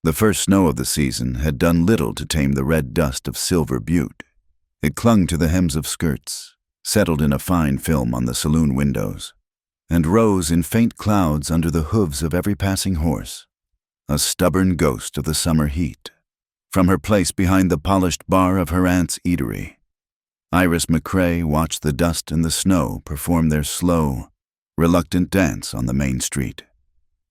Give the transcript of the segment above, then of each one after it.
The first snow of the season had done little to tame the red dust of Silver Butte. It clung to the hems of skirts, settled in a fine film on the saloon windows, and rose in faint clouds under the hooves of every passing horse, a stubborn ghost of the summer heat. From her place behind the polished bar of her aunt's eatery, Iris McCrae watched the dust and the snow perform their slow, reluctant dance on the main street.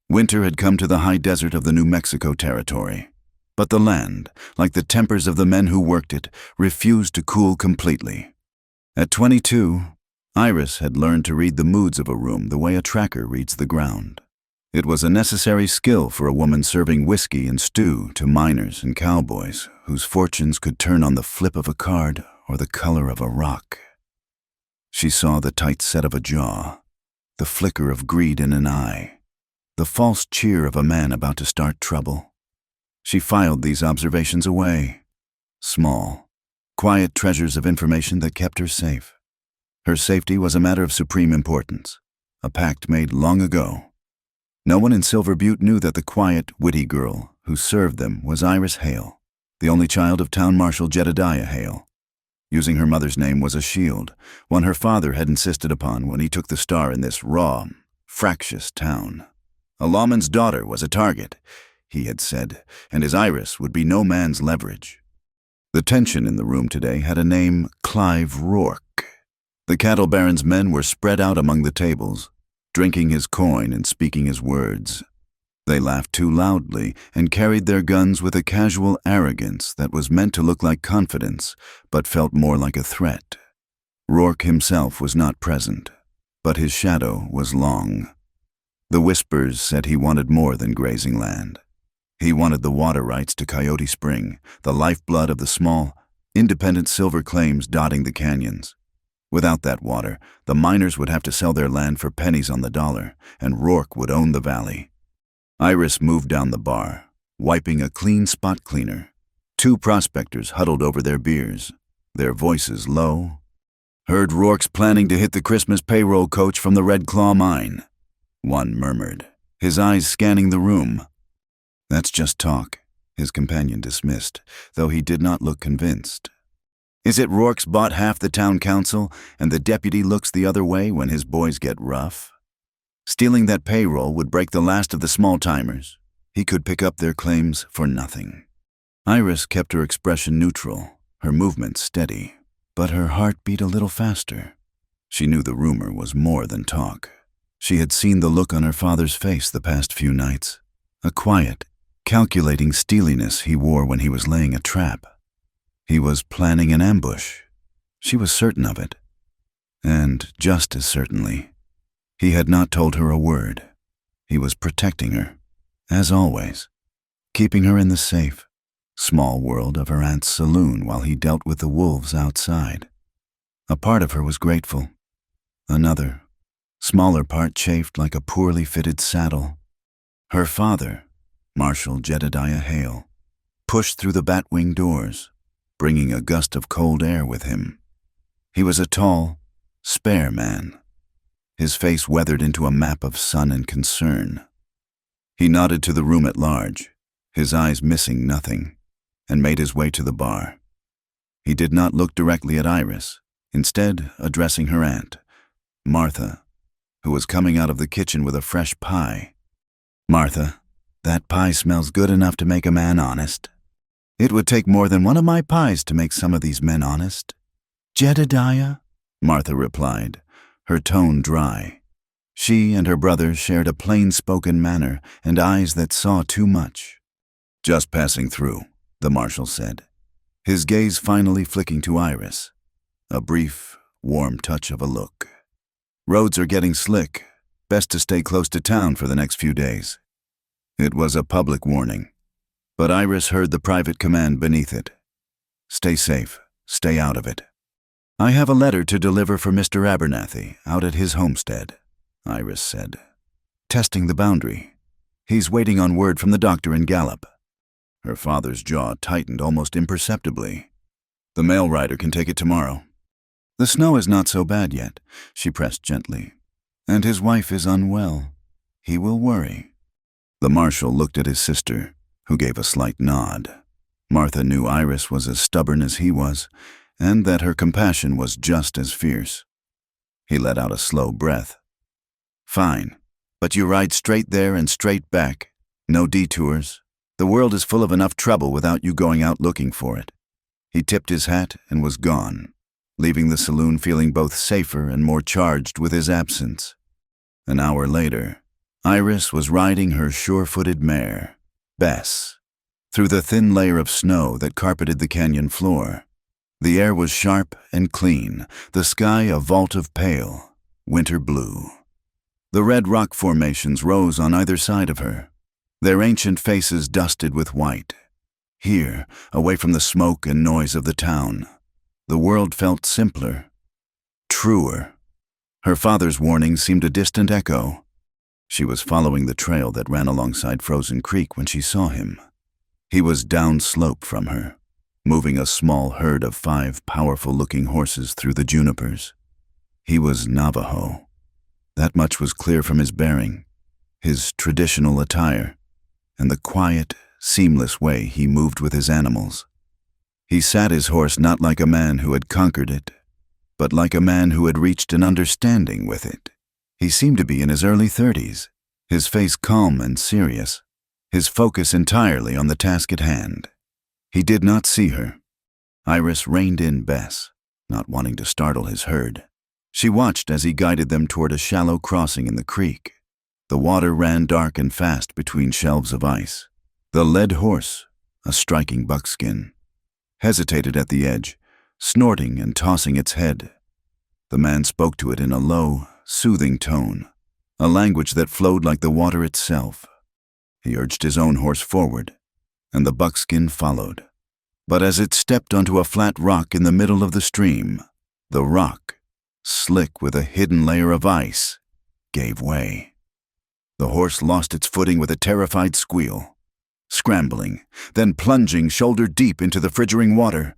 Winter had come to the high desert of the New Mexico territory, but the land, like the tempers of the men who worked it, refused to cool completely. At 22, Iris had learned to read the moods of a room the way a tracker reads the ground. It was a necessary skill for a woman serving whiskey and stew to miners and cowboys whose fortunes could turn on the flip of a card or the color of a rock. She saw the tight set of a jaw, the flicker of greed in an eye, the false cheer of a man about to start trouble. She filed these observations away, small, quiet treasures of information that kept her safe. Her safety was a matter of supreme importance, a pact made long ago. No one in Silver Butte knew that the quiet, witty girl who served them was Iris Hale, the only child of Town Marshal Jedediah Hale. Using her mother's name was a shield, one her father had insisted upon when he took the star in this raw, fractious town. A lawman's daughter was a target, he had said, and his Iris would be no man's leverage. The tension in the room today had a name: Clive Rourke. The cattle baron's men were spread out among the tables, drinking his coin and speaking his words. They laughed too loudly and carried their guns with a casual arrogance that was meant to look like confidence, but felt more like a threat. Rourke himself was not present, but his shadow was long. The whispers said he wanted more than grazing land. He wanted the water rights to Coyote Spring, the lifeblood of the small, independent silver claims dotting the canyons. Without that water, the miners would have to sell their land for pennies on the dollar, and Rourke would own the valley. Iris moved down the bar, wiping a clean spot cleaner. Two prospectors huddled over their beers, their voices low. "Heard Rourke's planning to hit the Christmas payroll coach from the Red Claw mine," one murmured, his eyes scanning the room. "That's just talk," his companion dismissed, though he did not look convinced. "Is it Rourke's bought half the town council, and the deputy looks the other way when his boys get rough? Stealing that payroll would break the last of the small-timers. He could pick up their claims for nothing." Iris kept her expression neutral, her movements steady, but her heart beat a little faster. She knew the rumor was more than talk. She had seen the look on her father's face the past few nights, a quiet, calculating steeliness he wore when he was laying a trap. He was planning an ambush. She was certain of it. And just as certainly, he had not told her a word. He was protecting her, as always, keeping her in the safe, small world of her aunt's saloon while he dealt with the wolves outside. A part of her was grateful. Another, smaller part chafed like a poorly fitted saddle. Her father, Marshal Jedediah Hale, pushed through the batwing doors, bringing a gust of cold air with him. He was a tall, spare man, his face weathered into a map of sun and concern. He nodded to the room at large, his eyes missing nothing, and made his way to the bar. He did not look directly at Iris, instead addressing her aunt, Martha, who was coming out of the kitchen with a fresh pie. "Martha, that pie smells good enough to make a man honest." "It would take more than one of my pies to make some of these men honest." "Jedediah?" Martha replied, her tone dry. She and her brother shared a plain-spoken manner and eyes that saw too much. "Just passing through," the marshal said, his gaze finally flicking to Iris, a brief, warm touch of a look. "Roads are getting slick. Best to stay close to town for the next few days." It was a public warning, but Iris heard the private command beneath it. "Stay safe. Stay out of it." "I have a letter to deliver for Mr. Abernathy out at his homestead," Iris said, testing the boundary. "He's waiting on word from the doctor in Gallup." Her father's jaw tightened almost imperceptibly. "The mail rider can take it tomorrow." "The snow is not so bad yet," she pressed gently. "And his wife is unwell. He will worry." The marshal looked at his sister, who gave a slight nod. Martha knew Iris was as stubborn as he was, and that her compassion was just as fierce. He let out a slow breath. "Fine, but you ride straight there and straight back. No detours. The world is full of enough trouble without you going out looking for it." He tipped his hat and was gone, leaving the saloon feeling both safer and more charged with his absence. An hour later, Iris was riding her sure-footed mare, Bess, through the thin layer of snow that carpeted the canyon floor. The air was sharp and clean, the sky a vault of pale, winter blue. The red rock formations rose on either side of her, their ancient faces dusted with white. Here, away from the smoke and noise of the town, the world felt simpler, truer. Her father's warning seemed a distant echo. She was following the trail that ran alongside Frozen Creek when she saw him. He was downslope from her, moving a small herd of 5 powerful-looking horses through the junipers. He was Navajo. That much was clear from his bearing, his traditional attire, and the quiet, seamless way he moved with his animals. He sat his horse not like a man who had conquered it, but like a man who had reached an understanding with it. He seemed to be in his early 30s, his face calm and serious, his focus entirely on the task at hand. He did not see her. Iris reined in Bess, not wanting to startle his herd. She watched as he guided them toward a shallow crossing in the creek. The water ran dark and fast between shelves of ice. The led horse, a striking buckskin, hesitated at the edge, snorting and tossing its head. The man spoke to it in a low, soothing tone, a language that flowed like the water itself. He urged his own horse forward, and the buckskin followed. But as it stepped onto a flat rock in the middle of the stream, the rock, slick with a hidden layer of ice, gave way. The horse lost its footing with a terrified squeal, scrambling, then plunging shoulder deep into the frigid water.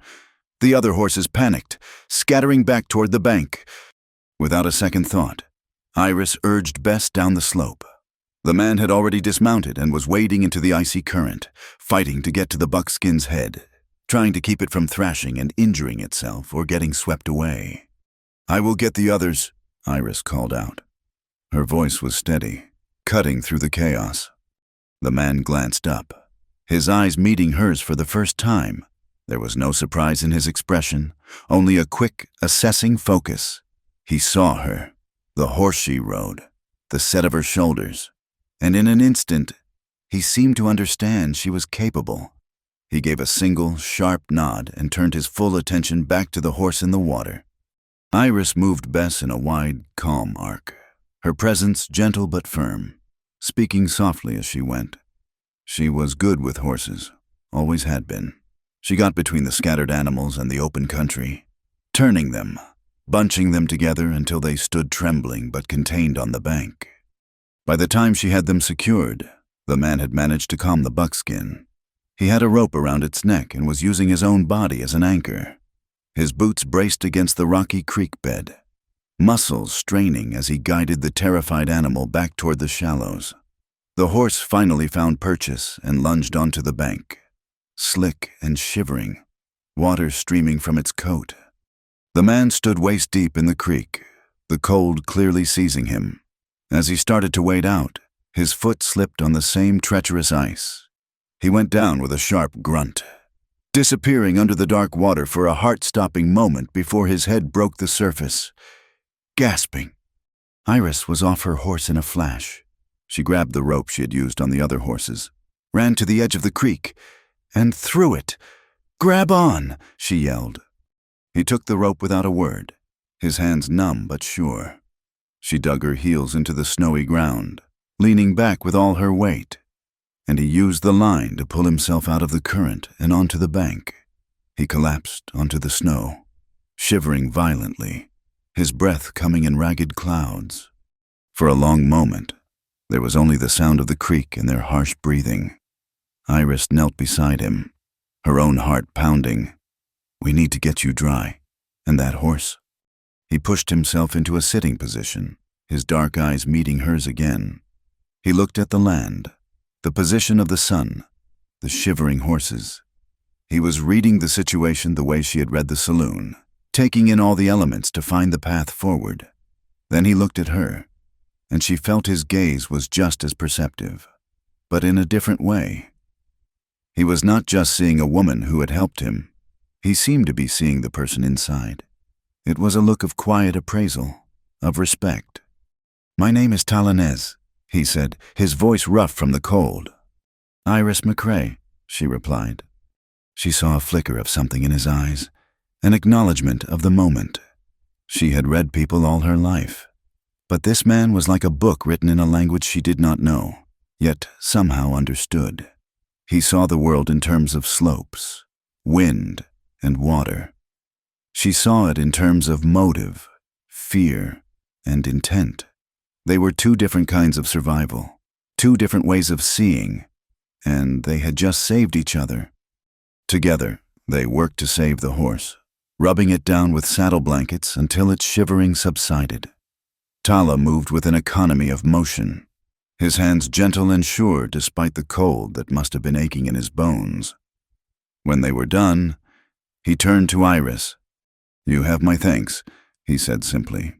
The other horses panicked, scattering back toward the bank. Without a second thought, Iris urged Bess down the slope. The man had already dismounted and was wading into the icy current, fighting to get to the buckskin's head, trying to keep it from thrashing and injuring itself or getting swept away. "I will get the others," Iris called out. Her voice was steady, cutting through the chaos. The man glanced up, his eyes meeting hers for the first time. There was no surprise in his expression, only a quick, assessing focus. He saw her, the horse she rode, the set of her shoulders, and in an instant, he seemed to understand she was capable. He gave a single, sharp nod and turned his full attention back to the horse in the water. Iris moved Bess in a wide, calm arc, her presence gentle but firm, speaking softly as she went. She was good with horses, always had been. She got between the scattered animals and the open country, turning them, bunching them together until they stood trembling but contained on the bank. By the time she had them secured, the man had managed to calm the buckskin. He had a rope around its neck and was using his own body as an anchor. His boots braced against the rocky creek bed, muscles straining as he guided the terrified animal back toward the shallows. The horse finally found purchase and lunged onto the bank, slick and shivering, water streaming from its coat. The man stood waist-deep in the creek, the cold clearly seizing him. As he started to wade out, his foot slipped on the same treacherous ice. He went down with a sharp grunt, disappearing under the dark water for a heart-stopping moment before his head broke the surface, gasping. Iris was off her horse in a flash. She grabbed the rope she had used on the other horses, ran to the edge of the creek, and threw it. "Grab on!" she yelled. He took the rope without a word, his hands numb but sure. She dug her heels into the snowy ground, leaning back with all her weight, and he used the line to pull himself out of the current and onto the bank. He collapsed onto the snow, shivering violently, his breath coming in ragged clouds. For a long moment, there was only the sound of the creek and their harsh breathing. Iris knelt beside him, her own heart pounding. "We need to get you dry. And that horse?" He pushed himself into a sitting position, his dark eyes meeting hers again. He looked at the land, the position of the sun, the shivering horses. He was reading the situation the way she had read the saloon, taking in all the elements to find the path forward. Then he looked at her, and she felt his gaze was just as perceptive, but in a different way. He was not just seeing a woman who had helped him. He seemed to be seeing the person inside. It was a look of quiet appraisal, of respect. "My name is Talanez," he said, his voice rough from the cold. "Iris McCrae," she replied. She saw a flicker of something in his eyes, an acknowledgement of the moment. She had read people all her life, but this man was like a book written in a language she did not know, yet somehow understood. He saw the world in terms of slopes, wind, and water. She saw it in terms of motive, fear, and intent. They were two different kinds of survival, two different ways of seeing, and they had just saved each other. Together, they worked to save the horse, rubbing it down with saddle blankets until its shivering subsided. Tala moved with an economy of motion, his hands gentle and sure despite the cold that must have been aching in his bones. When they were done, he turned to Iris. "You have my thanks," he said simply.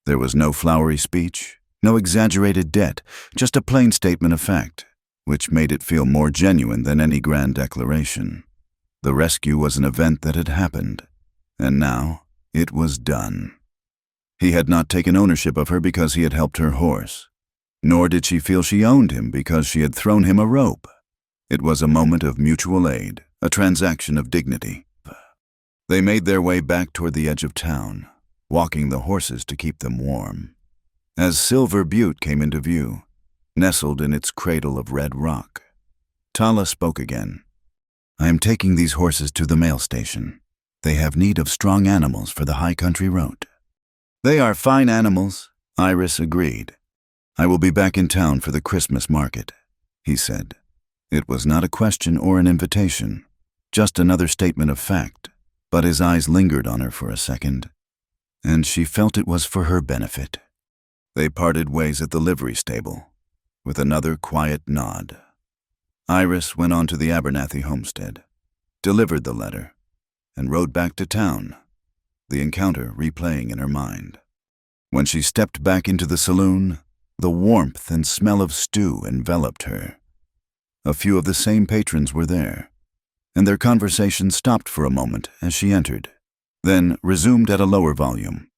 There was no flowery speech, no exaggerated debt, just a plain statement of fact, which made it feel more genuine than any grand declaration. The rescue was an event that had happened, and now it was done. He had not taken ownership of her because he had helped her horse, nor did she feel she owned him because she had thrown him a rope. It was a moment of mutual aid, a transaction of dignity. They made their way back toward the edge of town, walking the horses to keep them warm. As Silver Butte came into view, nestled in its cradle of red rock, Tala spoke again. "I am taking these horses to the mail station. They have need of strong animals for the high country road." "They are fine animals," Iris agreed. "I will be back in town for the Christmas market," he said. It was not a question or an invitation, just another statement of fact, but his eyes lingered on her for a second, and she felt it was for her benefit. They parted ways at the livery stable, with another quiet nod. Iris went on to the Abernathy homestead, delivered the letter, and rode back to town, the encounter replaying in her mind. When she stepped back into the saloon, the warmth and smell of stew enveloped her. A few of the same patrons were there, and their conversation stopped for a moment as she entered, then resumed at a lower volume.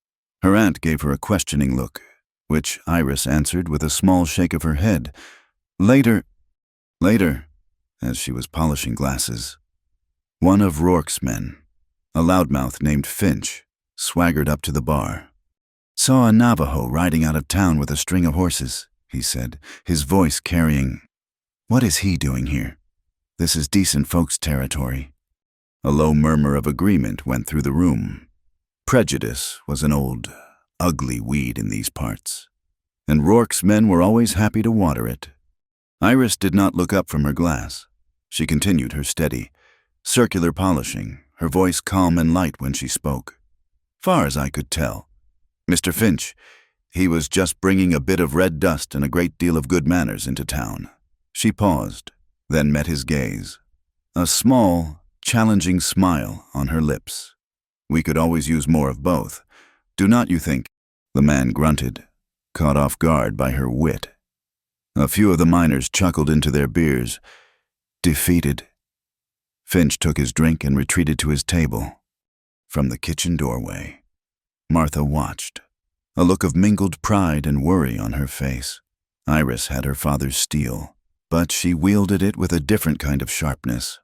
Her aunt gave her a questioning look, which Iris answered with a small shake of her head. Later, as she was polishing glasses, one of Rourke's men, a loudmouth named Finch, swaggered up to the bar. "Saw a Navajo riding out of town with a string of horses," he said, his voice carrying, "What is he doing here? This is decent folks' territory." A low murmur of agreement went through the room. Prejudice was an old, ugly weed in these parts, and Rourke's men were always happy to water it. Iris did not look up from her glass. She continued her steady, circular polishing, her voice calm and light when she spoke. "Far as I could tell, Mr. Finch, he was just bringing a bit of red dust and a great deal of good manners into town." She paused, then met his gaze, a small, challenging smile on her lips. "We could always use more of both. Do not you think?" The man grunted, caught off guard by her wit. A few of the miners chuckled into their beers. Defeated. Finch took his drink and retreated to his table. From the kitchen doorway, Martha watched, a look of mingled pride and worry on her face. Iris had her father's steel, but she wielded it with a different kind of sharpness.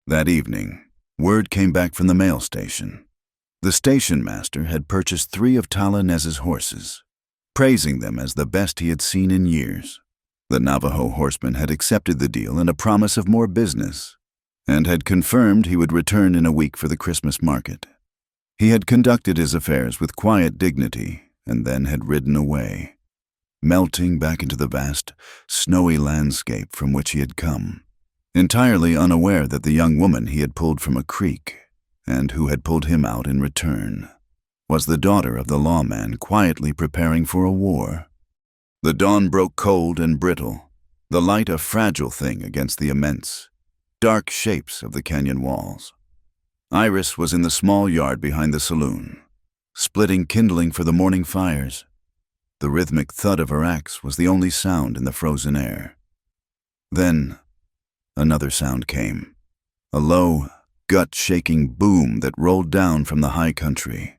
That evening, word came back from the mail station. The station master had purchased 3 of Talanez's horses, praising them as the best he had seen in years. The Navajo horseman had accepted the deal and a promise of more business, and had confirmed he would return in a week for the Christmas market. He had conducted his affairs with quiet dignity and then had ridden away, melting back into the vast, snowy landscape from which he had come, entirely unaware that the young woman he had pulled from a creek, and who had pulled him out in return, was the daughter of the lawman quietly preparing for a war. The dawn broke cold and brittle, the light a fragile thing against the immense, dark shapes of the canyon walls. Iris was in the small yard behind the saloon, splitting kindling for the morning fires. The rhythmic thud of her axe was the only sound in the frozen air. Then, another sound came, a low, gut-shaking boom that rolled down from the high country,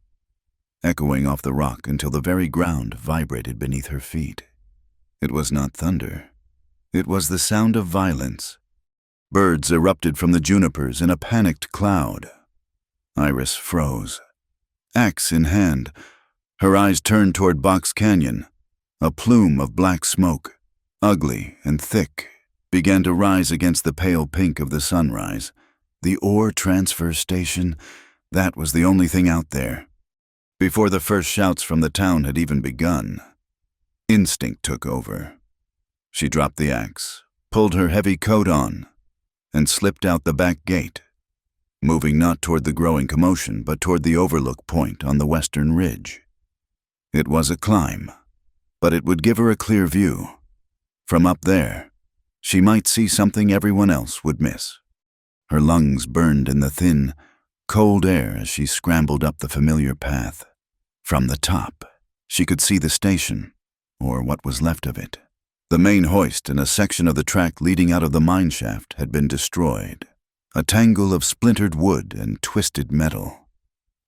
echoing off the rock until the very ground vibrated beneath her feet. It was not thunder. It was the sound of violence. Birds erupted from the junipers in a panicked cloud. Iris froze. Axe in hand, her eyes turned toward Box Canyon. A plume of black smoke, ugly and thick, began to rise against the pale pink of the sunrise. The ore transfer station, that was the only thing out there. Before the first shouts from the town had even begun, instinct took over. She dropped the axe, pulled her heavy coat on, and slipped out the back gate, moving not toward the growing commotion but toward the overlook point on the western ridge. It was a climb, but it would give her a clear view. From up there, she might see something everyone else would miss. Her lungs burned in the thin, cold air as she scrambled up the familiar path. From the top, she could see the station, or what was left of it. The main hoist and a section of the track leading out of the mine shaft had been destroyed, a tangle of splintered wood and twisted metal.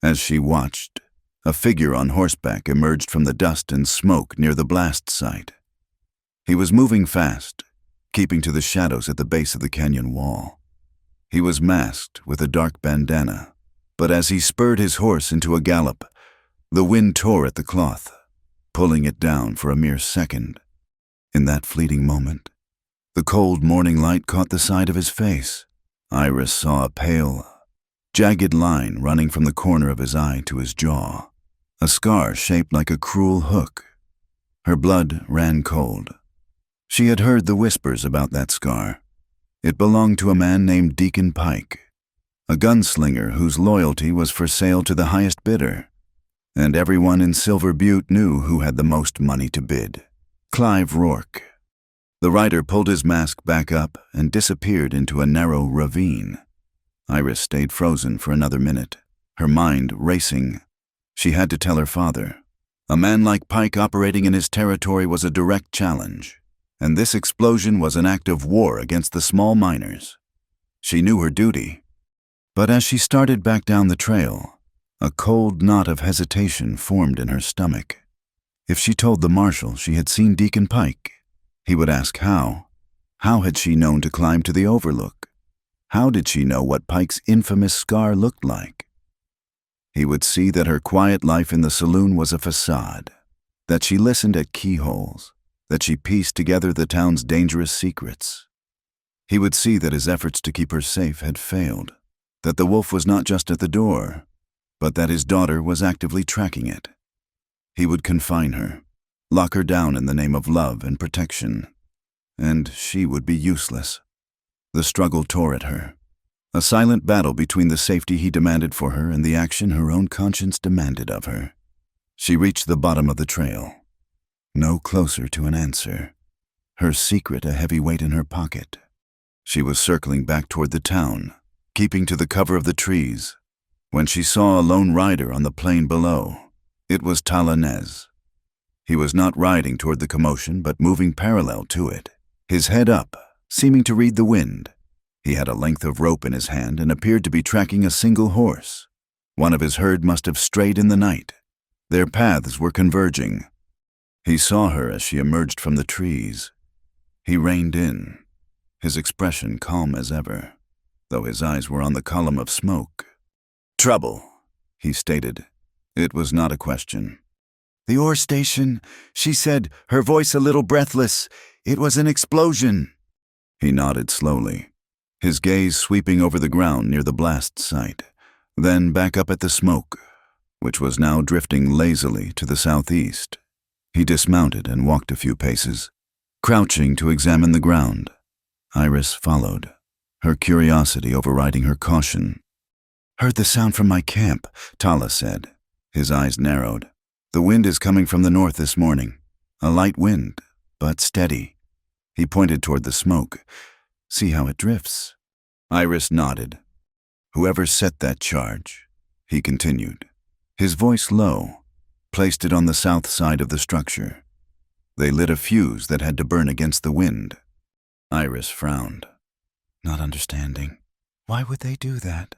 As she watched, a figure on horseback emerged from the dust and smoke near the blast site. He was moving fast, keeping to the shadows at the base of the canyon wall. He was masked with a dark bandana, but as he spurred his horse into a gallop, the wind tore at the cloth, pulling it down for a mere second. In that fleeting moment, the cold morning light caught the side of his face. Iris saw a pale, jagged line running from the corner of his eye to his jaw, a scar shaped like a cruel hook. Her blood ran cold. She had heard the whispers about that scar. It belonged to a man named Deacon Pike, a gunslinger whose loyalty was for sale to the highest bidder, and everyone in Silver Butte knew who had the most money to bid: Clive Rourke. The rider pulled his mask back up and disappeared into a narrow ravine. Iris stayed frozen for another minute, her mind racing. She had to tell her father. A man like Pike operating in his territory was a direct challenge, and this explosion was an act of war against the small miners. She knew her duty. But as she started back down the trail, a cold knot of hesitation formed in her stomach. If she told the Marshal she had seen Deacon Pike, he would ask how. How had she known to climb to the overlook? How did she know what Pike's infamous scar looked like? He would see that her quiet life in the saloon was a facade, that she listened at keyholes, that she pieced together the town's dangerous secrets. He would see that his efforts to keep her safe had failed, that the wolf was not just at the door, but that his daughter was actively tracking it. He would confine her, lock her down in the name of love and protection, and she would be useless. The struggle tore at her, a silent battle between the safety he demanded for her and the action her own conscience demanded of her. She reached the bottom of the trail, no closer to an answer, her secret a heavy weight in her pocket. She was circling back toward the town, keeping to the cover of the trees, when she saw a lone rider on the plain below. It was Talanez. He was not riding toward the commotion, but moving parallel to it, his head up, seeming to read the wind. He had a length of rope in his hand and appeared to be tracking a single horse. One of his herd must have strayed in the night. Their paths were converging. He saw her as she emerged from the trees. He reined in, his expression calm as ever, though his eyes were on the column of smoke. "Trouble," he stated. It was not a question. "The ore station," she said, her voice a little breathless. "It was an explosion." He nodded slowly, his gaze sweeping over the ground near the blast site, then back up at the smoke, which was now drifting lazily to the southeast. He dismounted and walked a few paces, crouching to examine the ground. Iris followed, her curiosity overriding her caution. "Heard the sound from my camp," Tala said. His eyes narrowed. "The wind is coming from the north this morning. A light wind, but steady." He pointed toward the smoke. "See how it drifts." Iris nodded. Whoever set that charge, he continued, his voice low, placed it on the south side of the structure. They lit a fuse that had to burn against the wind. Iris frowned, not understanding. Why would they do that?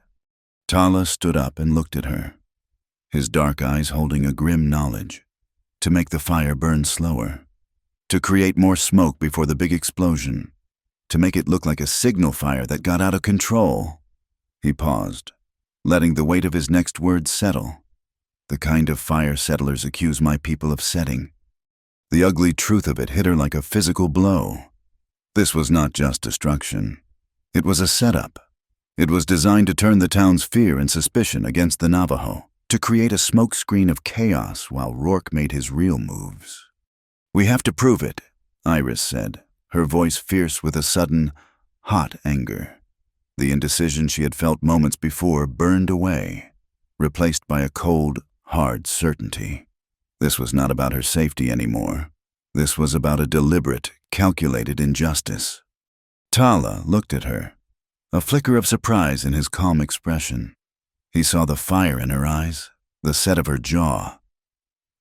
Tala stood up and looked at her, his dark eyes holding a grim knowledge. To make the fire burn slower, to create more smoke before the big explosion, to make it look like a signal fire that got out of control. He paused, letting the weight of his next words settle. The kind of fire settlers accuse my people of setting. The ugly truth of it hit her like a physical blow. This was not just destruction. It was a setup. It was designed to turn the town's fear and suspicion against the Navajo, to create a smokescreen of chaos while Rourke made his real moves. We have to prove it, Iris said, her voice fierce with a sudden, hot anger. The indecision she had felt moments before burned away, replaced by a cold, hard certainty. This was not about her safety anymore. This was about a deliberate, calculated injustice. Tala looked at her, a flicker of surprise in his calm expression. He saw the fire in her eyes, the set of her jaw.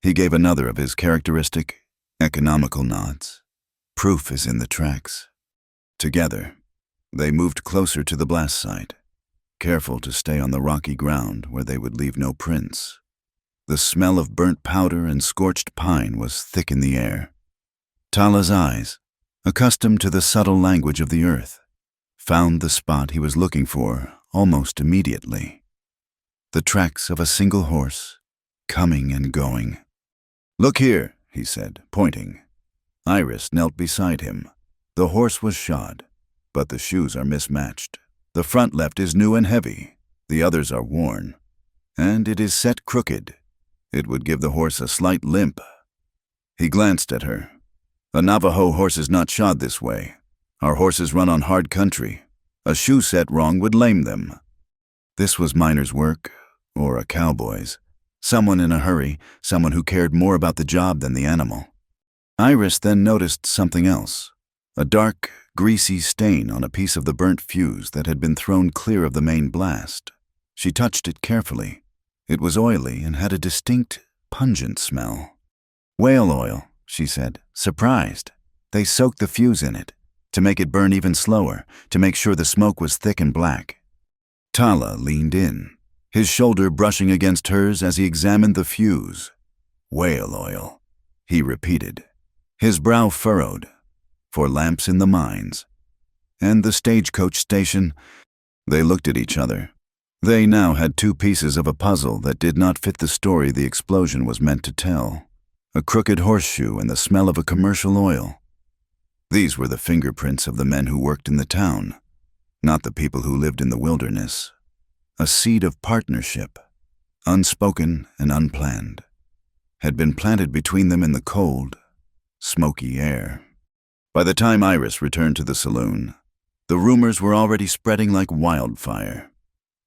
He gave another of his characteristic, economical nods. Proof is in the tracks. Together, they moved closer to the blast site, careful to stay on the rocky ground where they would leave no prints. The smell of burnt powder and scorched pine was thick in the air. Tala's eyes, accustomed to the subtle language of the earth, found the spot he was looking for almost immediately. The tracks of a single horse, coming and going. Look here, he said, pointing. Iris knelt beside him. The horse was shod, but the shoes are mismatched. The front left is new and heavy, the others are worn, and it is set crooked. It would give the horse a slight limp. He glanced at her. A Navajo horse is not shod this way. Our horses run on hard country. A shoe set wrong would lame them. This was miner's work, or a cowboy's. Someone in a hurry, someone who cared more about the job than the animal. Iris then noticed something else. A dark, greasy stain on a piece of the burnt fuse that had been thrown clear of the main blast. She touched it carefully. It was oily and had a distinct, pungent smell. Whale oil, she said, surprised. They soaked the fuse in it, to make it burn even slower, to make sure the smoke was thick and black. Tala leaned in, his shoulder brushing against hers as he examined the fuse. Whale oil, he repeated, his brow furrowed. For lamps in the mines. And the stagecoach station. They looked at each other. They now had two pieces of a puzzle that did not fit the story the explosion was meant to tell. A crooked horseshoe and the smell of a commercial oil. These were the fingerprints of the men who worked in the town, not the people who lived in the wilderness. A seed of partnership, unspoken and unplanned, had been planted between them in the cold, smoky air. By the time Iris returned to the saloon, the rumors were already spreading like wildfire.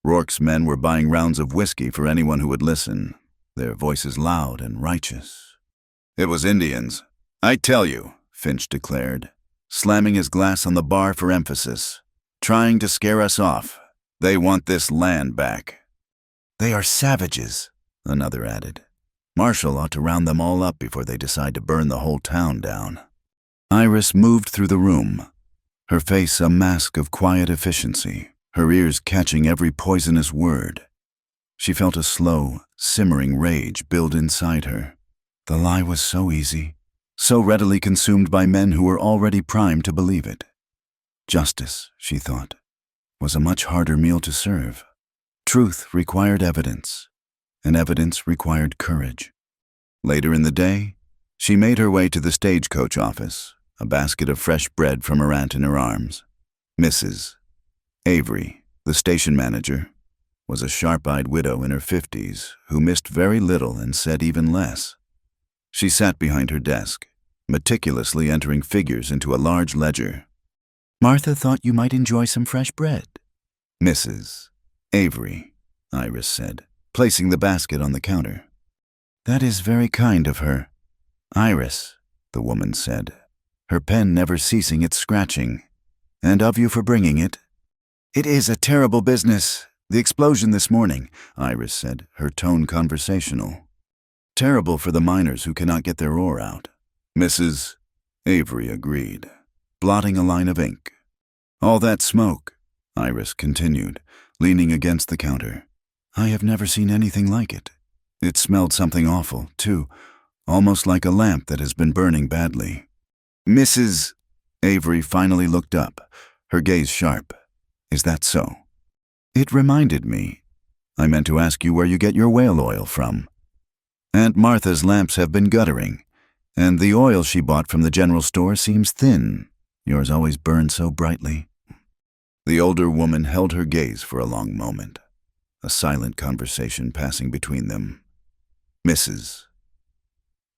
Rourke's men were buying rounds of whiskey for anyone who would listen, their voices loud and righteous. It was Indians. I tell you, Finch declared, slamming his glass on the bar for emphasis, trying to scare us off. They want this land back. They are savages, another added. Marshal ought to round them all up before they decide to burn the whole town down. Iris moved through the room, her face a mask of quiet efficiency, her ears catching every poisonous word. She felt a slow, simmering rage build inside her. The lie was so easy, so readily consumed by men who were already primed to believe it. Justice, she thought, was a much harder meal to serve. Truth required evidence, and evidence required courage. Later in the day, she made her way to the stagecoach office, a basket of fresh bread from her aunt in her arms. Mrs. Avery, the station manager, was a sharp-eyed widow in her 50s who missed very little and said even less. She sat behind her desk, meticulously entering figures into a large ledger. Martha thought you might enjoy some fresh bread. Mrs. Avery, Iris said, placing the basket on the counter. That is very kind of her. Iris, the woman said, her pen never ceasing its scratching. And of you for bringing it. "It is a terrible business. The explosion this morning," Iris said, her tone conversational. "Terrible for the miners who cannot get their ore out." Mrs. Avery agreed, blotting a line of ink. "All that smoke," Iris continued, leaning against the counter. "I have never seen anything like it. It smelled something awful, too, almost like a lamp that has been burning badly." Mrs. Avery finally looked up, her gaze sharp. "Is that so?" "It reminded me. I meant to ask you where you get your whale oil from. Aunt Martha's lamps have been guttering, and the oil she bought from the general store seems thin. Yours always burns so brightly." The older woman held her gaze for a long moment, a silent conversation passing between them. Mrs.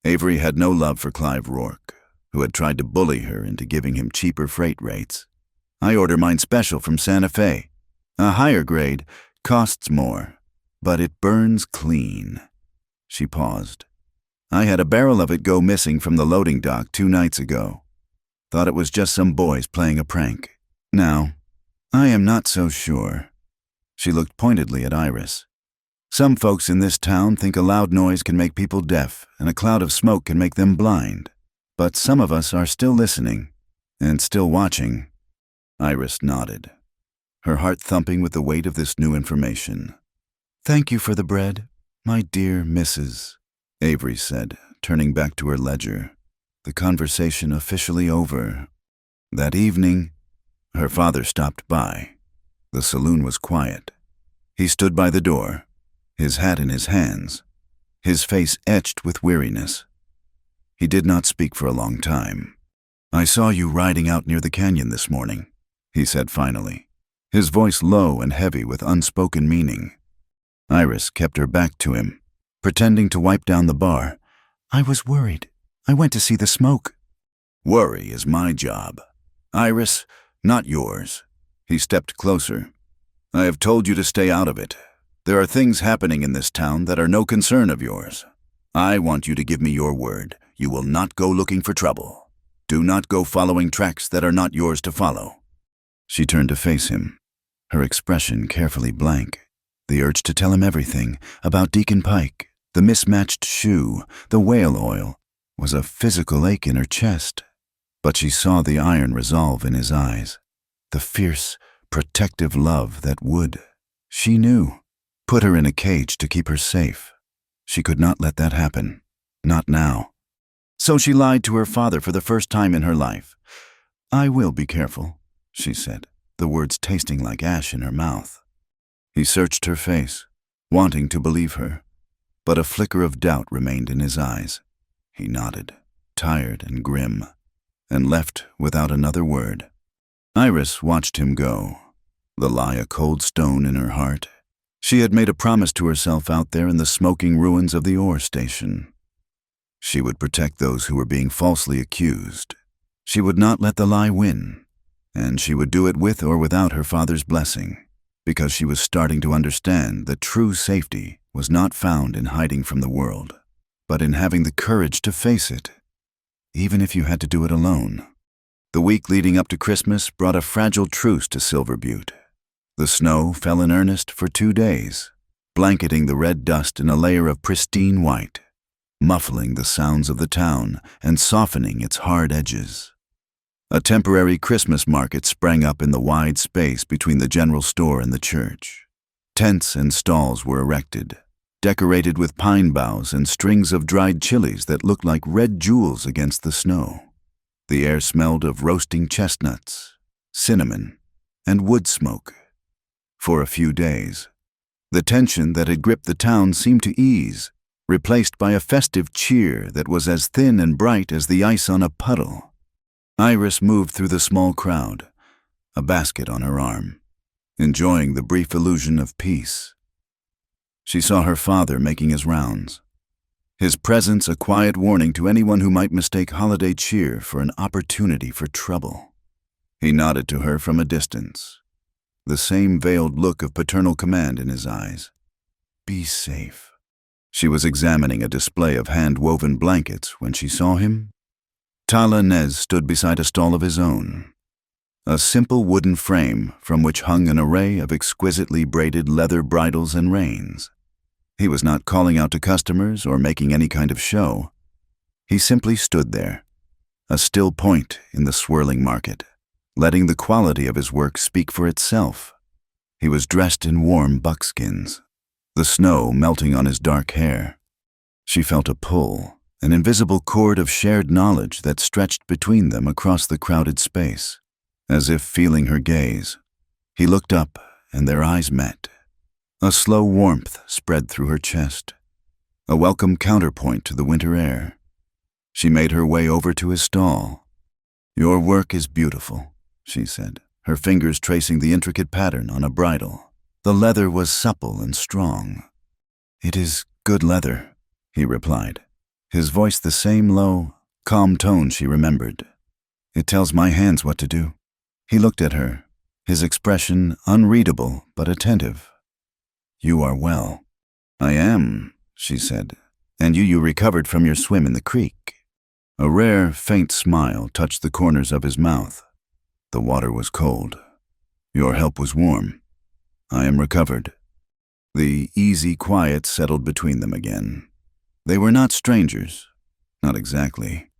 Avery had no love for Clive Rourke, who had tried to bully her into giving him cheaper freight rates. "I order mine special from Santa Fe. A higher grade costs more, but it burns clean." She paused. "I had a barrel of it go missing from the loading dock 2 nights ago. Thought it was just some boys playing a prank. Now, I am not so sure." She looked pointedly at Iris. "Some folks in this town think a loud noise can make people deaf and a cloud of smoke can make them blind. But some of us are still listening and still watching." Iris nodded, her heart thumping with the weight of this new information. "Thank you for the bread, my dear Mrs." Avery said, turning back to her ledger, the conversation officially over. That evening, her father stopped by. The saloon was quiet. He stood by the door, his hat in his hands, his face etched with weariness. He did not speak for a long time. "I saw you riding out near the canyon this morning," he said finally, his voice low and heavy with unspoken meaning. Iris kept her back to him, pretending to wipe down the bar. "I was worried. I went to see the smoke." "Worry is my job, Iris, not yours." He stepped closer. "I have told you to stay out of it. There are things happening in this town that are no concern of yours. I want you to give me your word. You will not go looking for trouble. Do not go following tracks that are not yours to follow." She turned to face him, her expression carefully blank. The urge to tell him everything about Deacon Pike, the mismatched shoe, the whale oil, was a physical ache in her chest. But she saw the iron resolve in his eyes, the fierce, protective love that would, she knew, put her in a cage to keep her safe. She could not let that happen. Not now. So she lied to her father for the first time in her life. "I will be careful," she said, the words tasting like ash in her mouth. He searched her face, wanting to believe her, but a flicker of doubt remained in his eyes. He nodded, tired and grim, and left without another word. Iris watched him go, the lie a cold stone in her heart. She had made a promise to herself out there in the smoking ruins of the ore station. She would protect those who were being falsely accused. She would not let the lie win, and she would do it with or without her father's blessing, because she was starting to understand that true safety was not found in hiding from the world, but in having the courage to face it, even if you had to do it alone. The week leading up to Christmas brought a fragile truce to Silver Butte. The snow fell in earnest for 2 days, blanketing the red dust in a layer of pristine white, muffling the sounds of the town and softening its hard edges. A temporary Christmas market sprang up in the wide space between the general store and the church. Tents and stalls were erected, decorated with pine boughs and strings of dried chilies that looked like red jewels against the snow. The air smelled of roasting chestnuts, cinnamon, and wood smoke. For a few days, the tension that had gripped the town seemed to ease, replaced by a festive cheer that was as thin and bright as the ice on a puddle. Iris moved through the small crowd, a basket on her arm, enjoying the brief illusion of peace. She saw her father making his rounds, his presence a quiet warning to anyone who might mistake holiday cheer for an opportunity for trouble. He nodded to her from a distance, the same veiled look of paternal command in his eyes. "Be safe." She was examining a display of hand-woven blankets when she saw him. Tala Nez stood beside a stall of his own. a simple wooden frame from which hung an array of exquisitely braided leather bridles and reins. He was not calling out to customers or making any kind of show. He simply stood there, a still point in the swirling market, letting the quality of his work speak for itself. He was dressed in warm buckskins, the snow melting on his dark hair. She felt a pull, an invisible cord of shared knowledge that stretched between them across the crowded space. As if feeling her gaze, he looked up and their eyes met. A slow warmth spread through her chest, a welcome counterpoint to the winter air. She made her way over to his stall. "Your work is beautiful," she said, her fingers tracing the intricate pattern on a bridle. The leather was supple and strong. "It is good leather," he replied, his voice the same low, calm tone she remembered. "It tells my hands what to do." He looked at her, his expression unreadable but attentive. "You are well." "I am," she said. "And you recovered from your swim in the creek." A rare, faint smile touched the corners of his mouth. "The water was cold. Your help was warm. I am recovered." The easy quiet settled between them again. They were not strangers. Not exactly.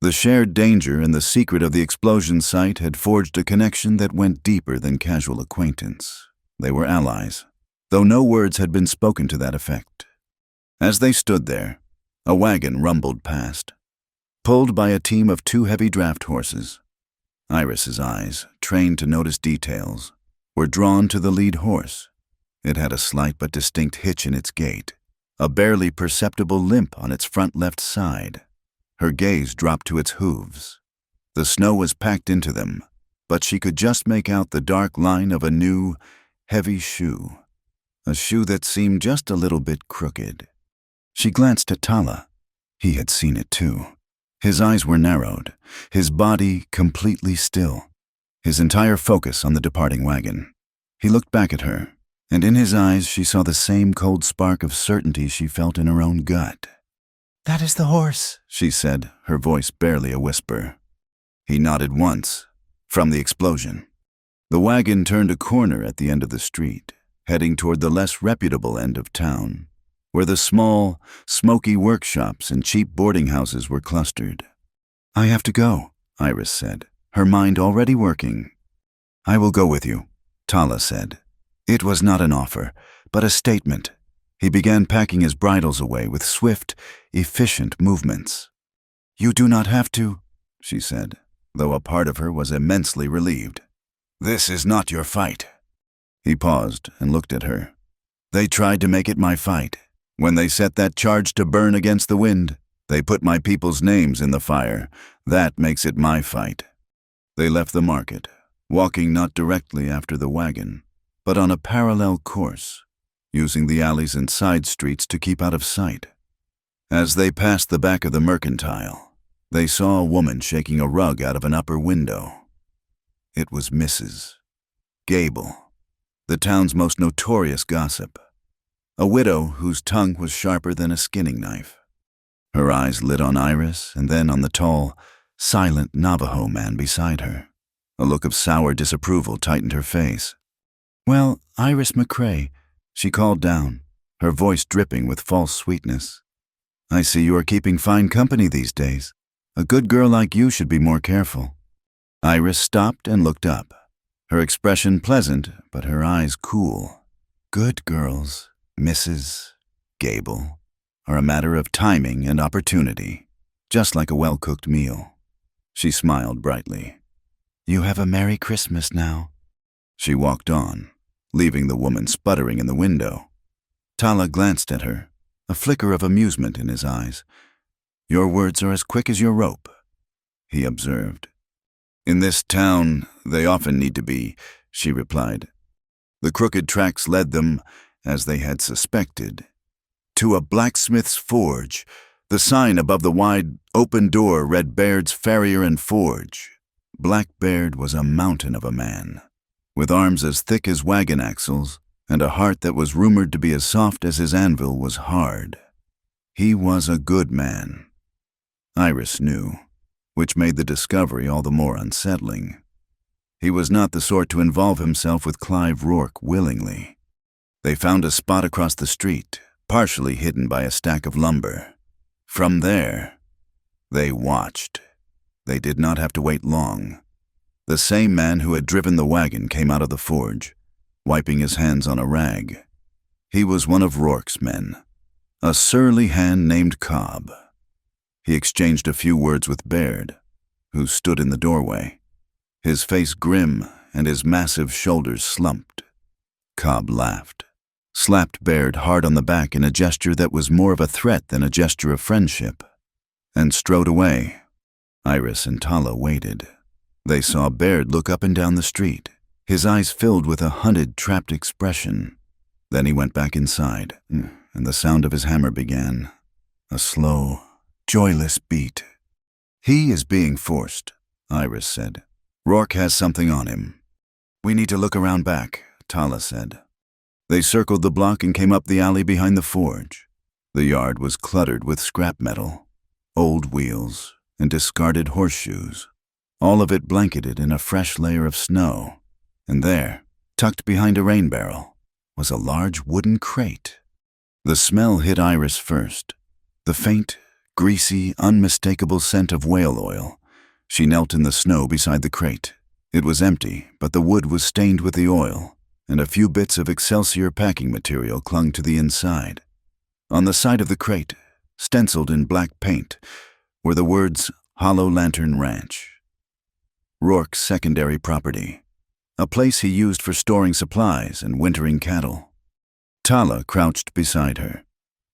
The shared danger and the secret of the explosion site had forged a connection that went deeper than casual acquaintance. They were allies, though no words had been spoken to that effect. As they stood there, a wagon rumbled past, pulled by a team of 2 heavy draft horses. Iris's eyes, trained to notice details, were drawn to the lead horse. It had a slight but distinct hitch in its gait, a barely perceptible limp on its front left side. Her gaze dropped to its hooves. The snow was packed into them, but she could just make out the dark line of a new, heavy shoe, a shoe that seemed just a little bit crooked. She glanced at Tala. He had seen it too. His eyes were narrowed, his body completely still, his entire focus on the departing wagon. He looked back at her, and in his eyes she saw the same cold spark of certainty she felt in her own gut. "That is the horse," she said, her voice barely a whisper. He nodded once, from the explosion. The wagon turned a corner at the end of the street, heading toward the less reputable end of town, where the small, smoky workshops and cheap boarding houses were clustered. "I have to go," Iris said, her mind already working. "I will go with you," Tala said. It was not an offer, but a statement. He began packing his bridles away with swift, efficient movements. "You do not have to," she said, though a part of her was immensely relieved. "This is not your fight." He paused and looked at her. "They tried to make it my fight. When they set that charge to burn against the wind, they put my people's names in the fire. That makes it my fight." They left the market, walking not directly after the wagon, but on a parallel course, using the alleys and side streets to keep out of sight. As they passed the back of the mercantile, they saw a woman shaking a rug out of an upper window. It was Mrs. Gable, the town's most notorious gossip, a widow whose tongue was sharper than a skinning knife. Her eyes lit on Iris and then on the tall, silent Navajo man beside her. A look of sour disapproval tightened her face. "Well, Iris McCrae," she called down, her voice dripping with false sweetness. "I see you are keeping fine company these days. A good girl like you should be more careful." Iris stopped and looked up, her expression pleasant, but her eyes cool. "Good girls, Mrs. Gable, are a matter of timing and opportunity, just like a well-cooked meal." She smiled brightly. "You have a Merry Christmas now." She walked on, leaving the woman sputtering in the window. Tala glanced at her, a flicker of amusement in his eyes. "Your words are as quick as your rope," he observed. "In this town, they often need to be," she replied. The crooked tracks led them, as they had suspected, to a blacksmith's forge. The sign above the wide, open door read Baird's Farrier and Forge. Black Baird was a mountain of a man, with arms as thick as wagon axles and a heart that was rumored to be as soft as his anvil was hard. He was a good man. Iris knew, which made the discovery all the more unsettling. He was not the sort to involve himself with Clive Rourke willingly. They found a spot across the street, partially hidden by a stack of lumber. From there, they watched. They did not have to wait long. The same man who had driven the wagon came out of the forge, wiping his hands on a rag. He was one of Rourke's men, a surly hand named Cobb. He exchanged a few words with Baird, who stood in the doorway, his face grim and his massive shoulders slumped. Cobb laughed, slapped Baird hard on the back in a gesture that was more of a threat than a gesture of friendship, and strode away. Iris and Tala waited. They saw Baird look up and down the street, his eyes filled with a hunted, trapped expression. Then he went back inside, and the sound of his hammer began, a slow, joyless beat. "He is being forced," Iris said. "Rourke has something on him." "We need to look around back," Tala said. They circled the block and came up the alley behind the forge. The yard was cluttered with scrap metal, old wheels, and discarded horseshoes, all of it blanketed in a fresh layer of snow. And there, tucked behind a rain barrel, was a large wooden crate. The smell hit Iris first, the faint, greasy, unmistakable scent of whale oil. She knelt in the snow beside the crate. It was empty, but the wood was stained with the oil, and a few bits of Excelsior packing material clung to the inside. On the side of the crate, stenciled in black paint, were the words Hollow Lantern Ranch. Rourke's secondary property, a place he used for storing supplies and wintering cattle. Tala crouched beside her,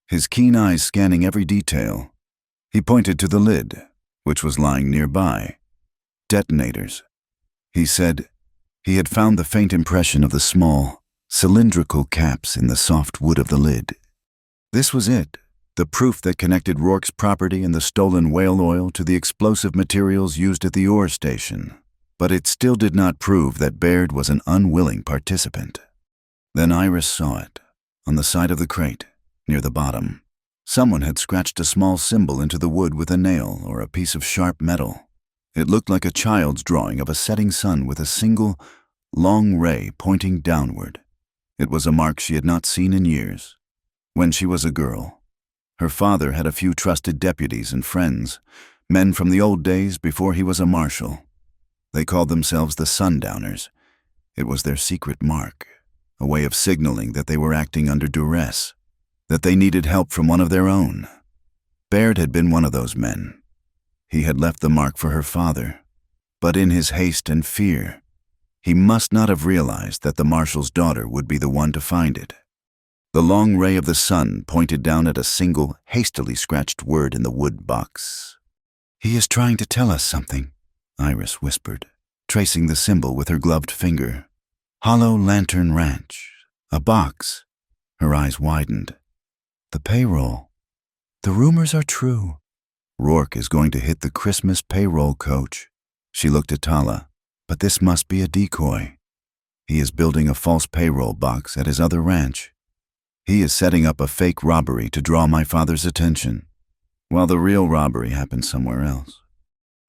his keen eyes scanning every detail. He pointed to the lid, which was lying nearby. Detonators. He said he had found the faint impression of the small, cylindrical caps in the soft wood of the lid. This was it, the proof that connected Rourke's property and the stolen whale oil to the explosive materials used at the ore station. But it still did not prove that Baird was an unwilling participant. Then Iris saw it, on the side of the crate, near the bottom. Someone had scratched a small symbol into the wood with a nail or a piece of sharp metal. It looked like a child's drawing of a setting sun with a single, long ray pointing downward. It was a mark she had not seen in years. When she was a girl, her father had a few trusted deputies and friends, men from the old days before he was a marshal. They called themselves the Sundowners. It was their secret mark, a way of signaling that they were acting under duress, that they needed help from one of their own. Baird had been one of those men. He had left the mark for her father, but in his haste and fear, he must not have realized that the marshal's daughter would be the one to find it. The long ray of the sun pointed down at a single, hastily scratched word in the wood box. "He is trying to tell us something," Iris whispered, tracing the symbol with her gloved finger. "Hollow Lantern Ranch. A box." Her eyes widened. "The payroll. The rumors are true. Rourke is going to hit the Christmas payroll coach." She looked at Tala. "But this must be a decoy. He is building a false payroll box at his other ranch. He is setting up a fake robbery to draw my father's attention, while the real robbery happened somewhere else."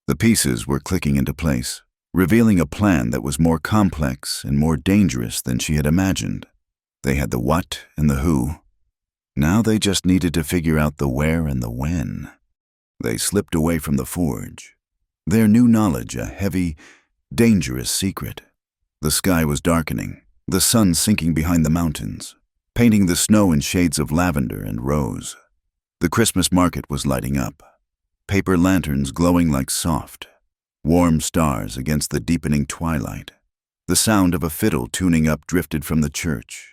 The pieces were clicking into place, revealing a plan that was more complex and more dangerous than she had imagined. They had the what and the who. Now they just needed to figure out the where and the when. They slipped away from the forge, their new knowledge a heavy, dangerous secret. The sky was darkening, the sun sinking behind the mountains, painting the snow in shades of lavender and rose. The Christmas market was lighting up, paper lanterns glowing like soft, warm stars against the deepening twilight. The sound of a fiddle tuning up drifted from the church,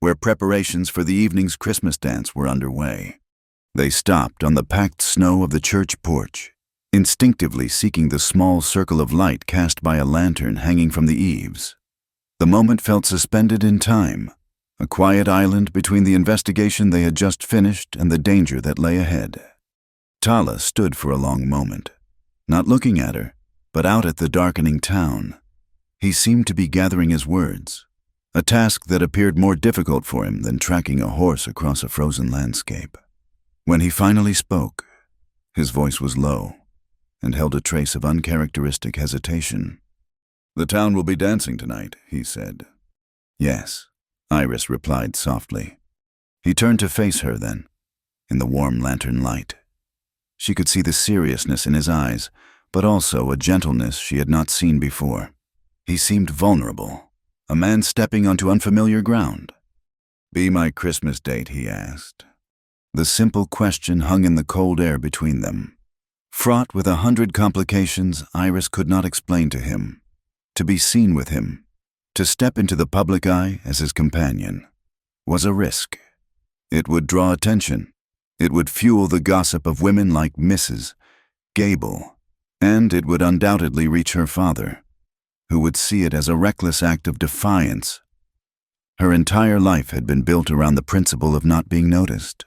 where preparations for the evening's Christmas dance were underway. They stopped on the packed snow of the church porch, instinctively seeking the small circle of light cast by a lantern hanging from the eaves. The moment felt suspended in time, a quiet island between the investigation they had just finished and the danger that lay ahead. Tala stood for a long moment, not looking at her, but out at the darkening town. He seemed to be gathering his words, a task that appeared more difficult for him than tracking a horse across a frozen landscape. When he finally spoke, his voice was low and held a trace of uncharacteristic hesitation. "The town will be dancing tonight," he said. "Yes," Iris replied softly. He turned to face her then, in the warm lantern light. She could see the seriousness in his eyes, but also a gentleness she had not seen before. He seemed vulnerable, a man stepping onto unfamiliar ground. "Be my Christmas date," he asked. The simple question hung in the cold air between them. Fraught with 100 complications Iris could not explain to him. To be seen with him, to step into the public eye as his companion, was a risk. It would draw attention. It would fuel the gossip of women like Mrs. Gable, and it would undoubtedly reach her father, who would see it as a reckless act of defiance. Her entire life had been built around the principle of not being noticed,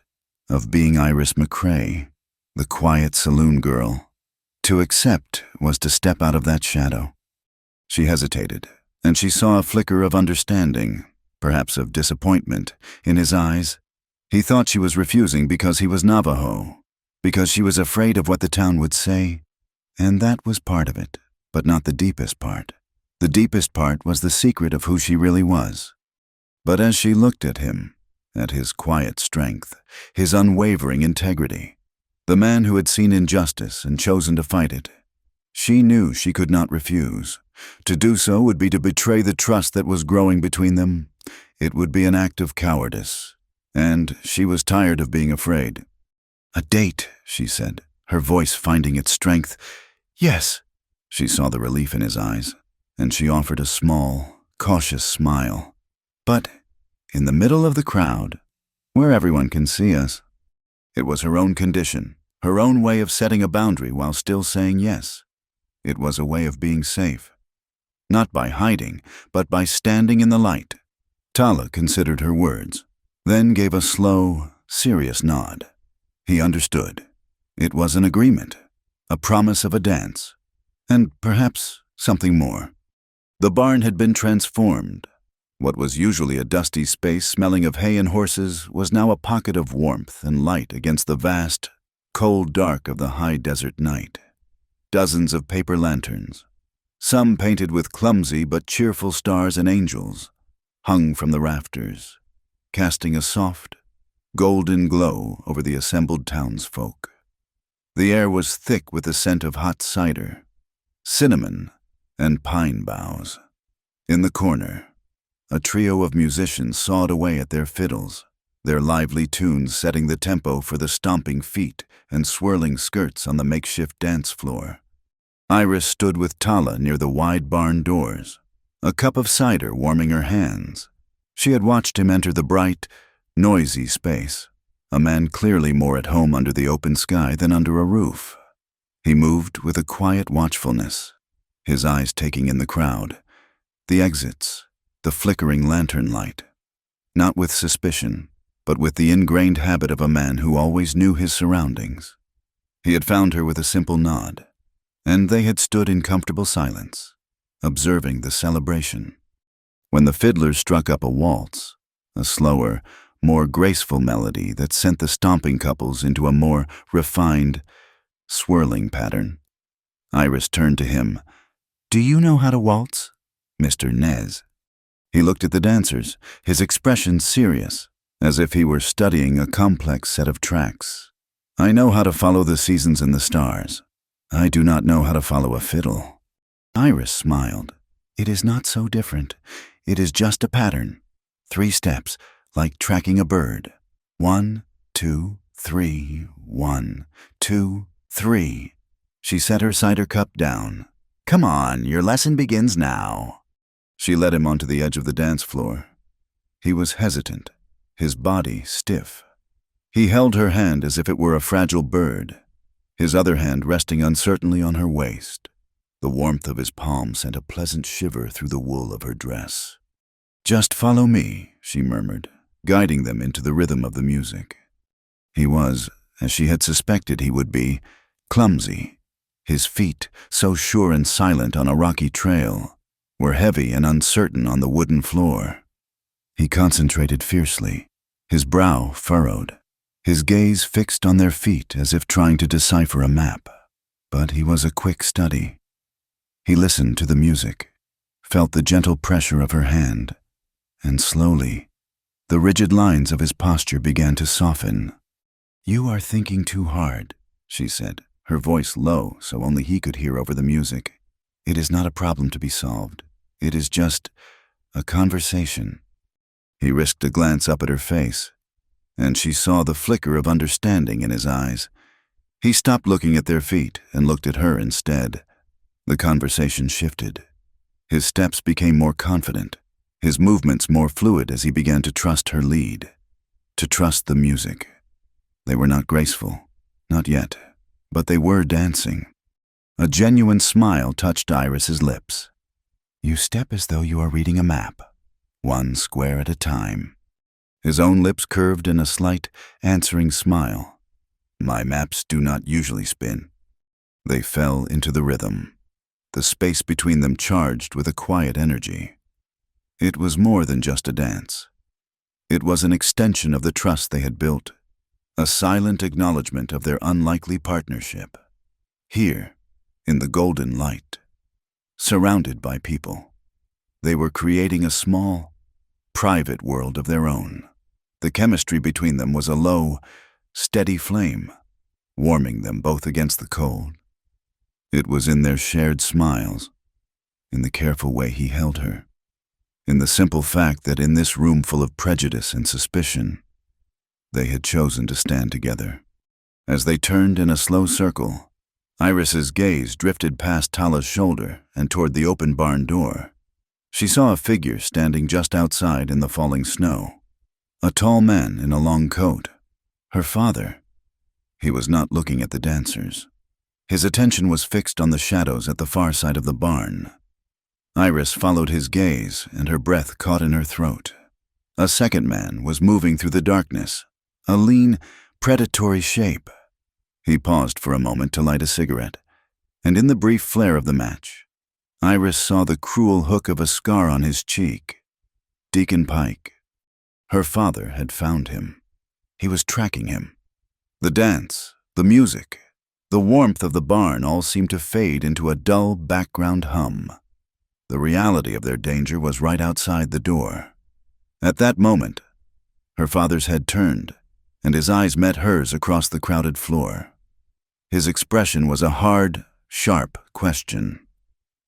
of being Iris McCrae, the quiet saloon girl. To accept was to step out of that shadow. She hesitated, and she saw a flicker of understanding, perhaps of disappointment, in his eyes. He thought she was refusing because he was Navajo, because she was afraid of what the town would say, and that was part of it, but not the deepest part. The deepest part was the secret of who she really was. But as she looked at him, at his quiet strength, his unwavering integrity, the man who had seen injustice and chosen to fight it, she knew she could not refuse. To do so would be to betray the trust that was growing between them. It would be an act of cowardice, and she was tired of being afraid. "A date," she said, her voice finding its strength. "Yes." She saw the relief in his eyes, and she offered a small, cautious smile. "But in the middle of the crowd, where everyone can see us." It was her own condition, her own way of setting a boundary while still saying yes. It was a way of being safe. Not by hiding, but by standing in the light. Tala considered her words, then gave a slow, serious nod. He understood. It was an agreement, a promise of a dance, and perhaps something more. The barn had been transformed. What was usually a dusty space smelling of hay and horses was now a pocket of warmth and light against the vast, cold dark of the high desert night. Dozens of paper lanterns, some painted with clumsy but cheerful stars and angels, hung from the rafters, casting a soft, golden glow over the assembled townsfolk. The air was thick with the scent of hot cider, cinnamon, and pine boughs. In the corner, a trio of musicians sawed away at their fiddles, their lively tunes setting the tempo for the stomping feet and swirling skirts on the makeshift dance floor. Iris stood with Tala near the wide barn doors, a cup of cider warming her hands. She had watched him enter the bright, noisy space, a man clearly more at home under the open sky than under a roof. He moved with a quiet watchfulness, his eyes taking in the crowd, the exits, the flickering lantern light, not with suspicion, but with the ingrained habit of a man who always knew his surroundings. He had found her with a simple nod, and they had stood in comfortable silence, observing the celebration. When the fiddlers struck up a waltz, a slower, more graceful melody that sent the stomping couples into a more refined, swirling pattern, Iris turned to him. "Do you know how to waltz, Mr. Nez?" He looked at the dancers, his expression serious, as if he were studying a complex set of tracks. "I know how to follow the seasons and the stars. I do not know how to follow a fiddle." Iris smiled. "It is not so different. It is just a pattern. 3 steps, like tracking a bird. 1, 2, 3, 1, 2, 3. She set her cider cup down. "Come on, your lesson begins now." She led him onto the edge of the dance floor. He was hesitant, his body stiff. He held her hand as if it were a fragile bird, his other hand resting uncertainly on her waist. The warmth of his palm sent a pleasant shiver through the wool of her dress. "Just follow me," she murmured, guiding them into the rhythm of the music. He was, as she had suspected he would be, clumsy. His feet, so sure and silent on a rocky trail, were heavy and uncertain on the wooden floor. He concentrated fiercely, his brow furrowed, his gaze fixed on their feet as if trying to decipher a map. But he was a quick study. He listened to the music, felt the gentle pressure of her hand, and slowly, the rigid lines of his posture began to soften. "You are thinking too hard," she said, her voice low so only he could hear over the music. "It is not a problem to be solved. It is just a conversation." He risked a glance up at her face, and she saw the flicker of understanding in his eyes. He stopped looking at their feet and looked at her instead. The conversation shifted. His steps became more confident, his movements more fluid as he began to trust her lead, to trust the music. They were not graceful, not yet, but they were dancing. A genuine smile touched Iris's lips. "You step as though you are reading a map, one square at a time." His own lips curved in a slight, answering smile. "My maps do not usually spin." They fell into the rhythm, the space between them charged with a quiet energy. It was more than just a dance. It was an extension of the trust they had built, a silent acknowledgement of their unlikely partnership. Here, in the golden light, surrounded by people, they were creating a small, private world of their own. The chemistry between them was a low, steady flame, warming them both against the cold. It was in their shared smiles, in the careful way he held her, in the simple fact that in this room full of prejudice and suspicion, they had chosen to stand together. As they turned in a slow circle, Iris's gaze drifted past Tala's shoulder and toward the open barn door. She saw a figure standing just outside in the falling snow. A tall man in a long coat. Her father. He was not looking at the dancers. His attention was fixed on the shadows at the far side of the barn. Iris followed his gaze, and her breath caught in her throat. A second man was moving through the darkness, a lean, predatory shape. He paused for a moment to light a cigarette, and in the brief flare of the match, Iris saw the cruel hook of a scar on his cheek. Deacon Pike. Her father had found him. He was tracking him. The dance, the music, the warmth of the barn all seemed to fade into a dull background hum. The reality of their danger was right outside the door. At that moment, her father's head turned, and his eyes met hers across the crowded floor. His expression was a hard, sharp question.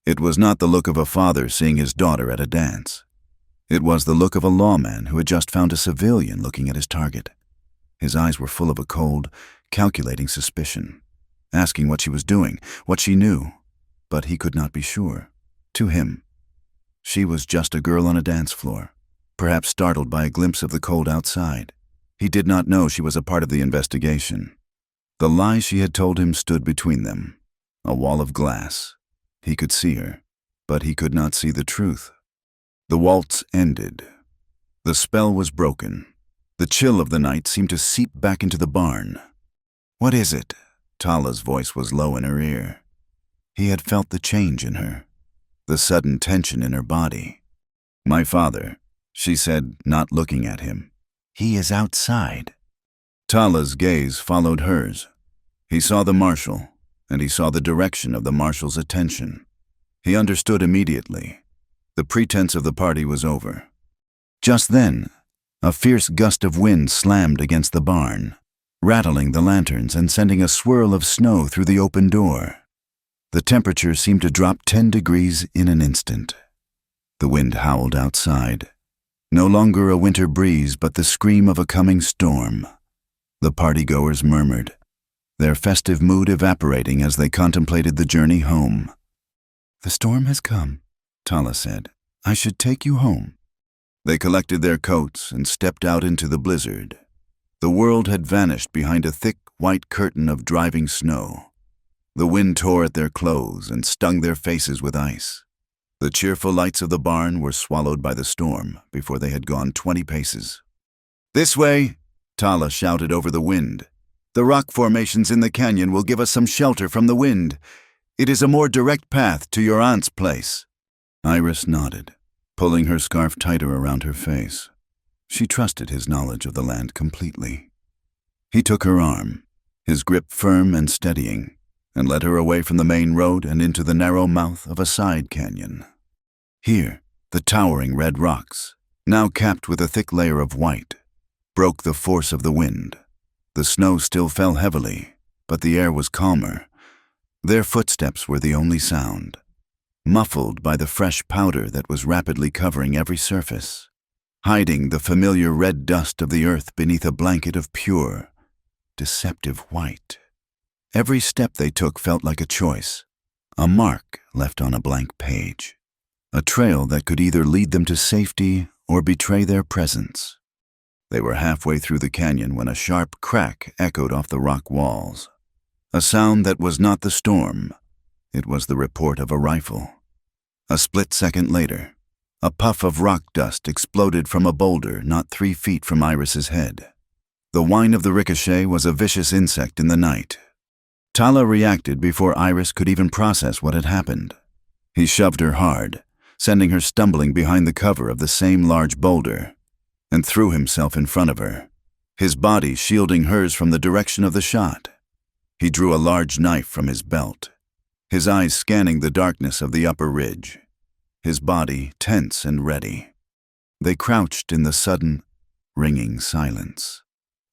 It was not the look of a father seeing his daughter at a dance. It was the look of a lawman who had just found a civilian looking at his target. His eyes were full of a cold, calculating suspicion, asking what she was doing, what she knew, but he could not be sure. To him, she was just a girl on a dance floor, perhaps startled by a glimpse of the cold outside. He did not know she was a part of the investigation. The lie she had told him stood between them, a wall of glass. He could see her, but he could not see the truth. The waltz ended. The spell was broken. The chill of the night seemed to seep back into the barn. "What is it?" Tala's voice was low in her ear. He had felt the change in her, the sudden tension in her body. "My father," she said, not looking at him. "He is outside." Tala's gaze followed hers. He saw the Marshal, and he saw the direction of the Marshal's attention. He understood immediately. The pretense of the party was over. Just then, a fierce gust of wind slammed against the barn, rattling the lanterns and sending a swirl of snow through the open door. The temperature seemed to drop 10 degrees in an instant. The wind howled outside. No longer a winter breeze, but the scream of a coming storm. The partygoers murmured, their festive mood evaporating as they contemplated the journey home. "The storm has come," Tala said. "I should take you home." They collected their coats and stepped out into the blizzard. The world had vanished behind a thick, white curtain of driving snow. The wind tore at their clothes and stung their faces with ice. The cheerful lights of the barn were swallowed by the storm before they had gone 20 paces. "This way!" Tala shouted over the wind. "The rock formations in the canyon will give us some shelter from the wind. It is a more direct path to your aunt's place." Iris nodded, pulling her scarf tighter around her face. She trusted his knowledge of the land completely. He took her arm, his grip firm and steadying, and led her away from the main road and into the narrow mouth of a side canyon. Here, the towering red rocks, now capped with a thick layer of white, broke the force of the wind. The snow still fell heavily, but the air was calmer. Their footsteps were the only sound, muffled by the fresh powder that was rapidly covering every surface, hiding the familiar red dust of the earth beneath a blanket of pure, deceptive white. Every step they took felt like a choice, a mark left on a blank page, a trail that could either lead them to safety or betray their presence. They were halfway through the canyon when a sharp crack echoed off the rock walls. A sound that was not the storm. It was the report of a rifle. A split second later, a puff of rock dust exploded from a boulder not 3 feet from Iris's head. The whine of the ricochet was a vicious insect in the night. Tala reacted before Iris could even process what had happened. He shoved her hard, sending her stumbling behind the cover of the same large boulder, and threw himself in front of her, his body shielding hers from the direction of the shot. He drew a large knife from his belt, his eyes scanning the darkness of the upper ridge, his body tense and ready. They crouched in the sudden, ringing silence,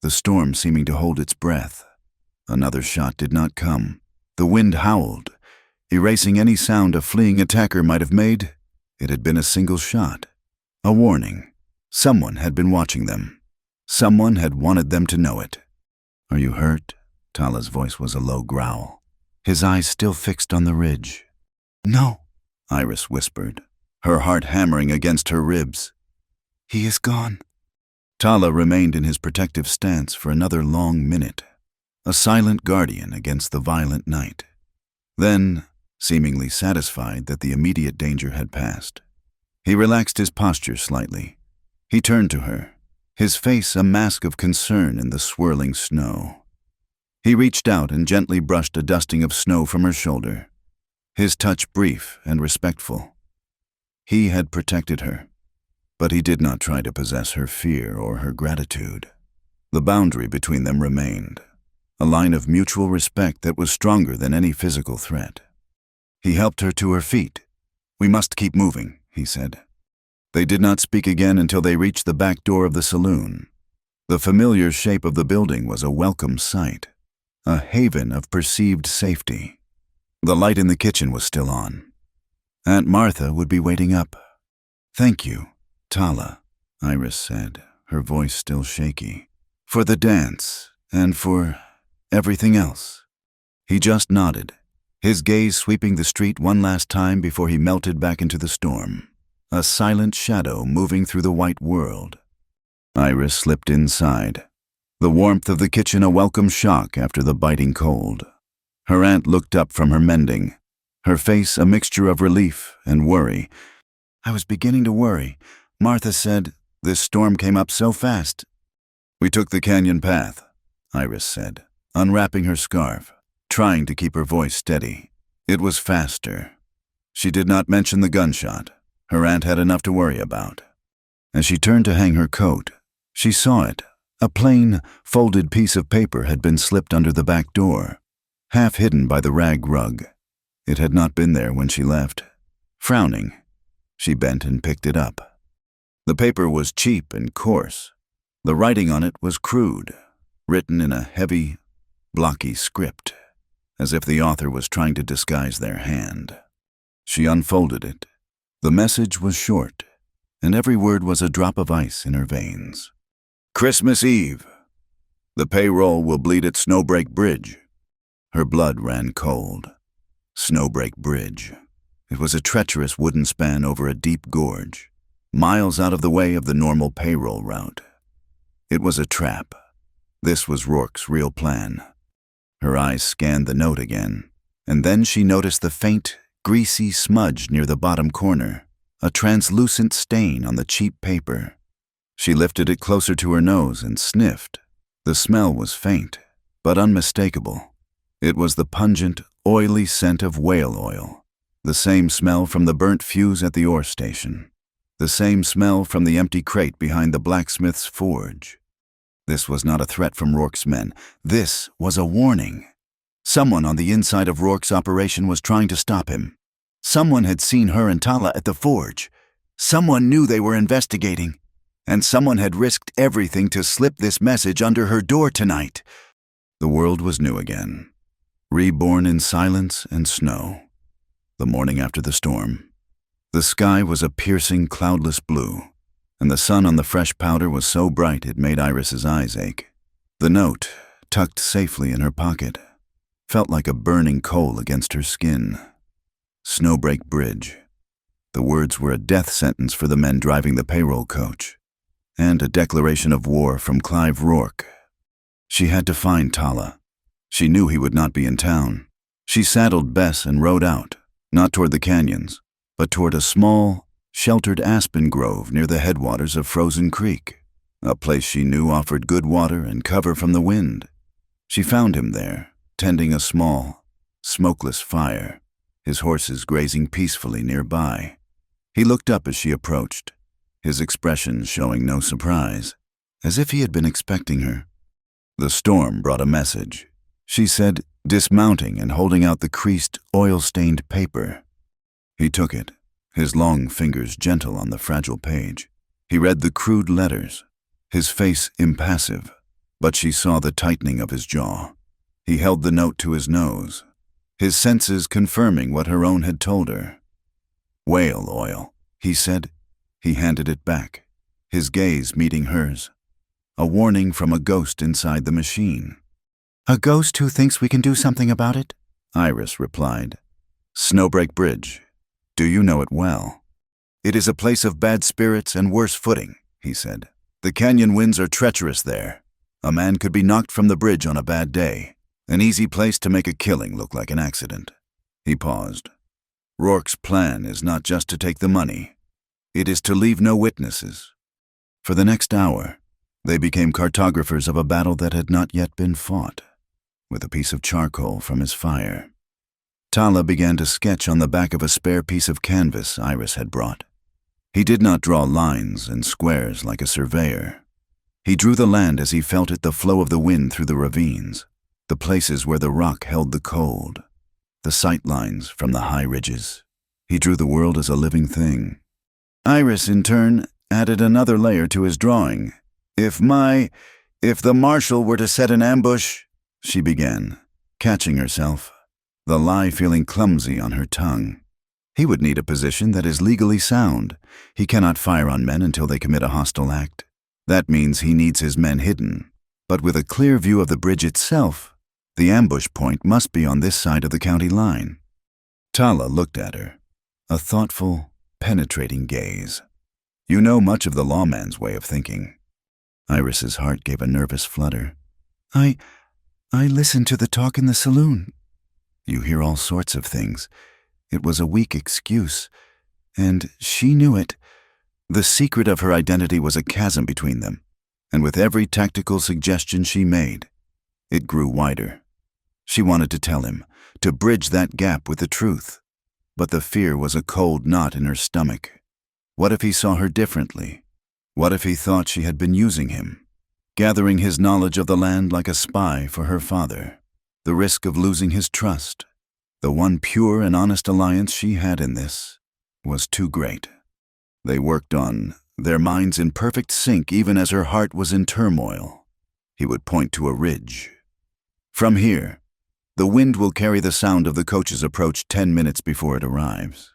the storm seeming to hold its breath. Another shot did not come. The wind howled, erasing any sound a fleeing attacker might have made. It had been a single shot, a warning. Someone had been watching them. Someone had wanted them to know it. "Are you hurt?" Tala's voice was a low growl, his eyes still fixed on the ridge. "No," Iris whispered, her heart hammering against her ribs. "He is gone." Tala remained in his protective stance for another long minute, a silent guardian against the violent night. Then, seemingly satisfied that the immediate danger had passed, he relaxed his posture slightly. He turned to her, his face a mask of concern in the swirling snow. He reached out and gently brushed a dusting of snow from her shoulder, his touch brief and respectful. He had protected her, but he did not try to possess her fear or her gratitude. The boundary between them remained, a line of mutual respect that was stronger than any physical threat. He helped her to her feet. "We must keep moving," he said. They did not speak again until they reached the back door of the saloon. The familiar shape of the building was a welcome sight, a haven of perceived safety. The light in the kitchen was still on. Aunt Martha would be waiting up. "Thank you, Tala," Iris said, her voice still shaky, "for the dance and for everything else." He just nodded, his gaze sweeping the street one last time before he melted back into the storm, a silent shadow moving through the white world. Iris slipped inside, the warmth of the kitchen a welcome shock after the biting cold. Her aunt looked up from her mending, her face a mixture of relief and worry. "I was beginning to worry. Martha said this storm came up so fast." "We took the canyon path," Iris said, unwrapping her scarf, trying to keep her voice steady. "It was faster." She did not mention the gunshot. Her aunt had enough to worry about. As she turned to hang her coat, she saw it. A plain, folded piece of paper had been slipped under the back door, half hidden by the rag rug. It had not been there when she left. Frowning, she bent and picked it up. The paper was cheap and coarse. The writing on it was crude, written in a heavy, blocky script, as if the author was trying to disguise their hand. She unfolded it. The message was short, and every word was a drop of ice in her veins. "Christmas Eve. The payroll will bleed at Snowbreak Bridge." Her blood ran cold. Snowbreak Bridge. It was a treacherous wooden span over a deep gorge, miles out of the way of the normal payroll route. It was a trap. This was Rourke's real plan. Her eyes scanned the note again, and then she noticed the faint, greasy smudge near the bottom corner, a translucent stain on the cheap paper. She lifted it closer to her nose and sniffed. The smell was faint, but unmistakable. It was the pungent, oily scent of whale oil, the same smell from the burnt fuse at the ore station, the same smell from the empty crate behind the blacksmith's forge. This was not a threat from Rourke's men. This was a warning. Someone on the inside of Rourke's operation was trying to stop him. Someone had seen her and Tala at the forge. Someone knew they were investigating. And someone had risked everything to slip this message under her door tonight. The world was new again, reborn in silence and snow. The morning after the storm. The sky was a piercing, cloudless blue, and the sun on the fresh powder was so bright it made Iris's eyes ache. The note, tucked safely in her pocket, felt like a burning coal against her skin. Snowbreak Bridge. The words were a death sentence for the men driving the payroll coach, and a declaration of war from Clive Rourke. She had to find Tala. She knew he would not be in town. She saddled Bess and rode out, not toward the canyons, but toward a small, sheltered aspen grove near the headwaters of Frozen Creek, a place she knew offered good water and cover from the wind. She found him there, tending a small, smokeless fire, his horses grazing peacefully nearby. He looked up as she approached, his expression showing no surprise, as if he had been expecting her. The storm brought a message, she said, dismounting and holding out the creased, oil-stained paper. He took it, his long fingers gentle on the fragile page. He read the crude letters, his face impassive, but she saw the tightening of his jaw. He held the note to his nose, his senses confirming what her own had told her. "Whale oil," he said. He handed it back, his gaze meeting hers. A warning from a ghost inside the machine. "A ghost who thinks we can do something about it?" Iris replied. "Snowbreak Bridge. Do you know it well?" "It is a place of bad spirits and worse footing," he said. "The canyon winds are treacherous there. A man could be knocked from the bridge on a bad day. An easy place to make a killing look like an accident." He paused. "Rourke's plan is not just to take the money. It is to leave no witnesses." For the next hour, they became cartographers of a battle that had not yet been fought, with a piece of charcoal from his fire. Tala began to sketch on the back of a spare piece of canvas Iris had brought. He did not draw lines and squares like a surveyor. He drew the land as he felt it, the flow of the wind through the ravines, the places where the rock held the cold, the sight lines from the high ridges. He drew the world as a living thing. Iris, in turn, added another layer to his drawing. If the Marshal were to set an ambush," she began, catching herself, the lie feeling clumsy on her tongue. "He would need a position that is legally sound. He cannot fire on men until they commit a hostile act. That means he needs his men hidden. But with a clear view of the bridge itself, the ambush point must be on this side of the county line." Tala looked at her, a thoughtful, penetrating gaze. "You know much of the lawman's way of thinking." Iris's heart gave a nervous flutter. I listened to the talk in the saloon." "You hear all sorts of things. It was a weak excuse, and she knew it. The secret of her identity was a chasm between them, and with every tactical suggestion she made, it grew wider. She wanted to tell him, to bridge that gap with the truth, but the fear was a cold knot in her stomach. What if he saw her differently? What if he thought she had been using him, gathering his knowledge of the land like a spy for her father? The risk of losing his trust, the one pure and honest alliance she had in this, was too great. They worked on, their minds in perfect sync even as her heart was in turmoil. He would point to a ridge. "From here, the wind will carry the sound of the coach's approach 10 minutes before it arrives."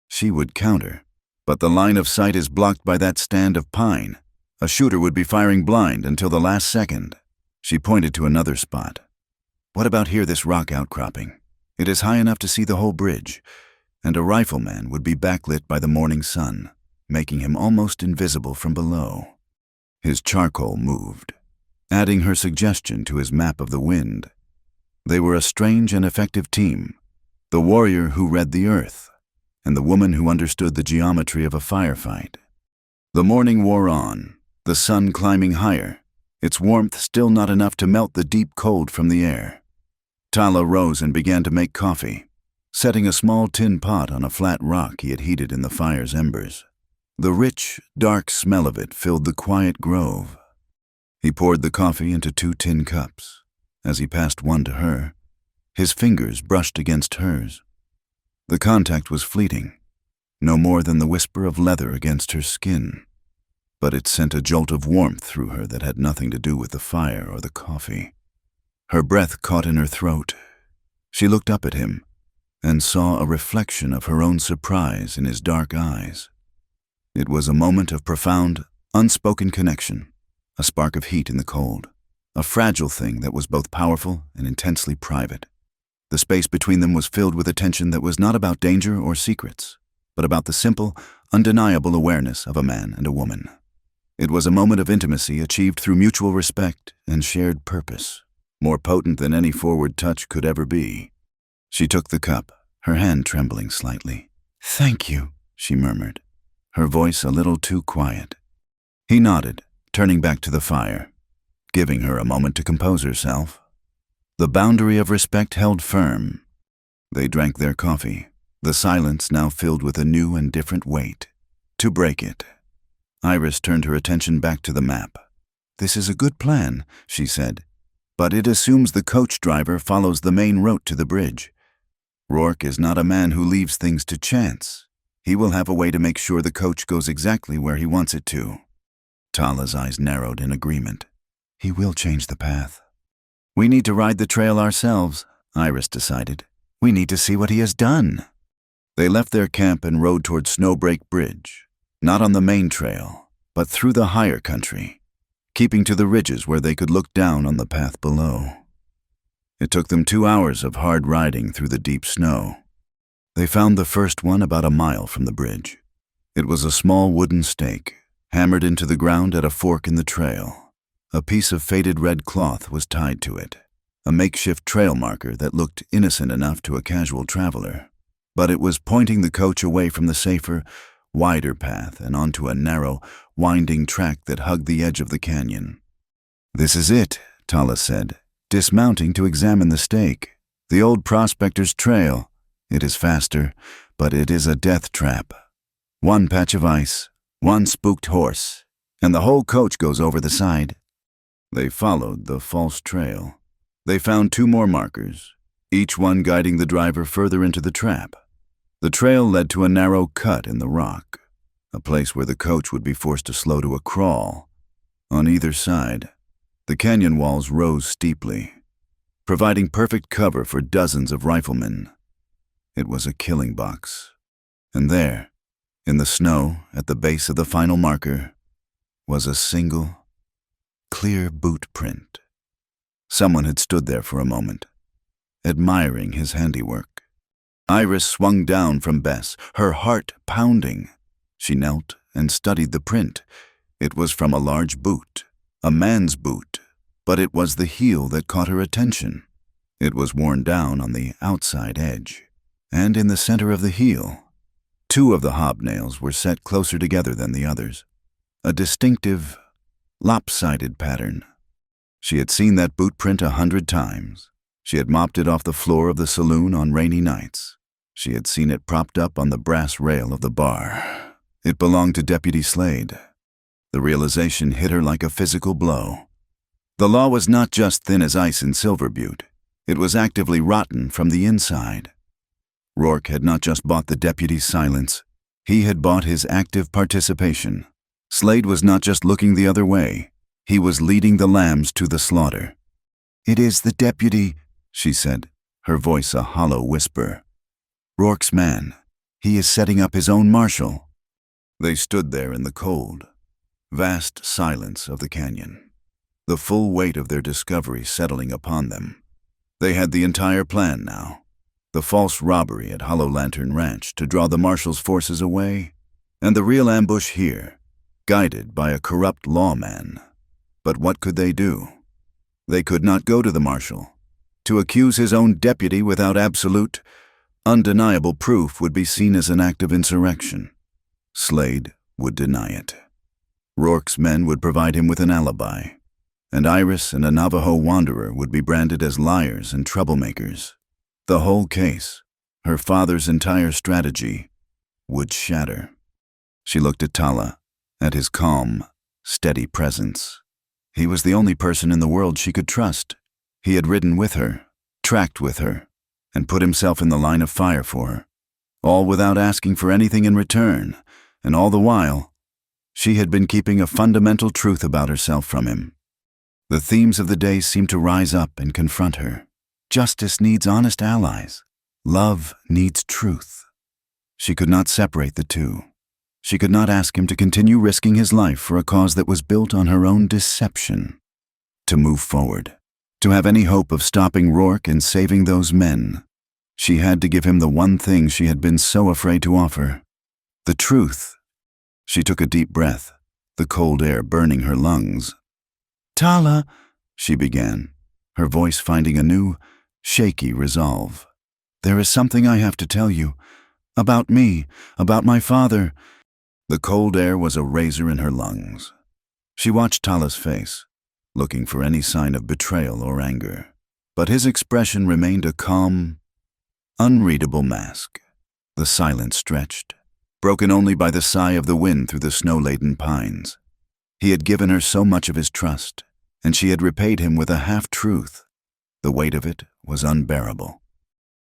She would counter, "But the line of sight is blocked by that stand of pine. A shooter would be firing blind until the last second." She pointed to another spot. "What about here, this rock outcropping? It is high enough to see the whole bridge, and a rifleman would be backlit by the morning sun, making him almost invisible from below." His charcoal moved, adding her suggestion to his map of the wind. They were a strange and effective team, the warrior who read the earth, and the woman who understood the geometry of a firefight. The morning wore on, the sun climbing higher, its warmth still not enough to melt the deep cold from the air. Tala rose and began to make coffee, setting a small tin pot on a flat rock he had heated in the fire's embers. The rich, dark smell of it filled the quiet grove. He poured the coffee into 2 tin cups. As he passed one to her, his fingers brushed against hers. The contact was fleeting, no more than the whisper of leather against her skin, but it sent a jolt of warmth through her that had nothing to do with the fire or the coffee. Her breath caught in her throat. She looked up at him and saw a reflection of her own surprise in his dark eyes. It was a moment of profound, unspoken connection, a spark of heat in the cold, a fragile thing that was both powerful and intensely private. The space between them was filled with a tension that was not about danger or secrets, but about the simple, undeniable awareness of a man and a woman. It was a moment of intimacy achieved through mutual respect and shared purpose, more potent than any forward touch could ever be. She took the cup, her hand trembling slightly. "Thank you," she murmured, her voice a little too quiet. He nodded, turning back to the fire, giving her a moment to compose herself. The boundary of respect held firm. They drank their coffee, the silence now filled with a new and different weight. To break it, Iris turned her attention back to the map. "This is a good plan," she said, "but it assumes the coach driver follows the main route to the bridge. Rourke is not a man who leaves things to chance. He will have a way to make sure the coach goes exactly where he wants it to." Tala's eyes narrowed in agreement. "He will change the path." "We need to ride the trail ourselves," Iris decided. "We need to see what he has done." They left their camp and rode toward Snowbreak Bridge, not on the main trail, but through the higher country, keeping to the ridges where they could look down on the path below. It took them 2 hours of hard riding through the deep snow. They found the first one about a mile from the bridge. It was a small wooden stake, hammered into the ground at a fork in the trail. A piece of faded red cloth was tied to it, a makeshift trail marker that looked innocent enough to a casual traveler. But it was pointing the coach away from the safer, wider path and onto a narrow, winding track that hugged the edge of the canyon. "This is it," Tala said, dismounting to examine the stake. "The old prospector's trail. It is faster, but it is a death trap. One patch of ice, one spooked horse, and the whole coach goes over the side." They followed the false trail. They found 2 more markers, each one guiding the driver further into the trap. The trail led to a narrow cut in the rock, a place where the coach would be forced to slow to a crawl. On either side, the canyon walls rose steeply, providing perfect cover for dozens of riflemen. It was a killing box. And there, in the snow at the base of the final marker, was a single, clear boot print. Someone had stood there for a moment, admiring his handiwork. Iris swung down from Bess, her heart pounding. She knelt and studied the print. It was from a large boot, a man's boot, but it was the heel that caught her attention. It was worn down on the outside edge, and in the center of the heel, 2 of the hobnails were set closer together than the others, a distinctive, lopsided pattern. She had seen that boot print 100 times. She had mopped it off the floor of the saloon on rainy nights. She had seen it propped up on the brass rail of the bar. It belonged to Deputy Slade. The realization hit her like a physical blow. The law was not just thin as ice in Silver Butte. It was actively rotten from the inside. Rourke had not just bought the deputy's silence. He had bought his active participation. Slade was not just looking the other way. He was leading the lambs to the slaughter. "It is the deputy," she said, her voice a hollow whisper. "Rourke's man. He is setting up his own Marshal." They stood there in the cold, vast silence of the canyon, the full weight of their discovery settling upon them. They had the entire plan now. The false robbery at Hollow Lantern Ranch to draw the Marshal's forces away, and the real ambush here, guided by a corrupt lawman. But what could they do? They could not go to the Marshal. To accuse his own deputy without absolute, undeniable proof would be seen as an act of insurrection. Slade would deny it. Rourke's men would provide him with an alibi, and Iris and a Navajo wanderer would be branded as liars and troublemakers. The whole case, her father's entire strategy, would shatter. She looked at Tala, at his calm, steady presence. He was the only person in the world she could trust. He had ridden with her, tracked with her, and put himself in the line of fire for her. all without asking for anything in return, and all the while, she had been keeping a fundamental truth about herself from him. The themes of the day seemed to rise up and confront her. Justice needs honest allies. Love needs truth. She could not separate the two. She could not ask him to continue risking his life for a cause that was built on her own deception. To move forward, to have any hope of stopping Rourke and saving those men, she had to give him the one thing she had been so afraid to offer: the truth. She took a deep breath, the cold air burning her lungs. "Tala," she began, her voice finding a new, shaky resolve. "There is something I have to tell you. About me, about my father." The cold air was a razor in her lungs. She watched Tala's face, looking for any sign of betrayal or anger, but his expression remained a calm, unreadable mask. The silence stretched, broken only by the sigh of the wind through the snow-laden pines. He had given her so much of his trust, and she had repaid him with a half-truth. The weight of it was unbearable.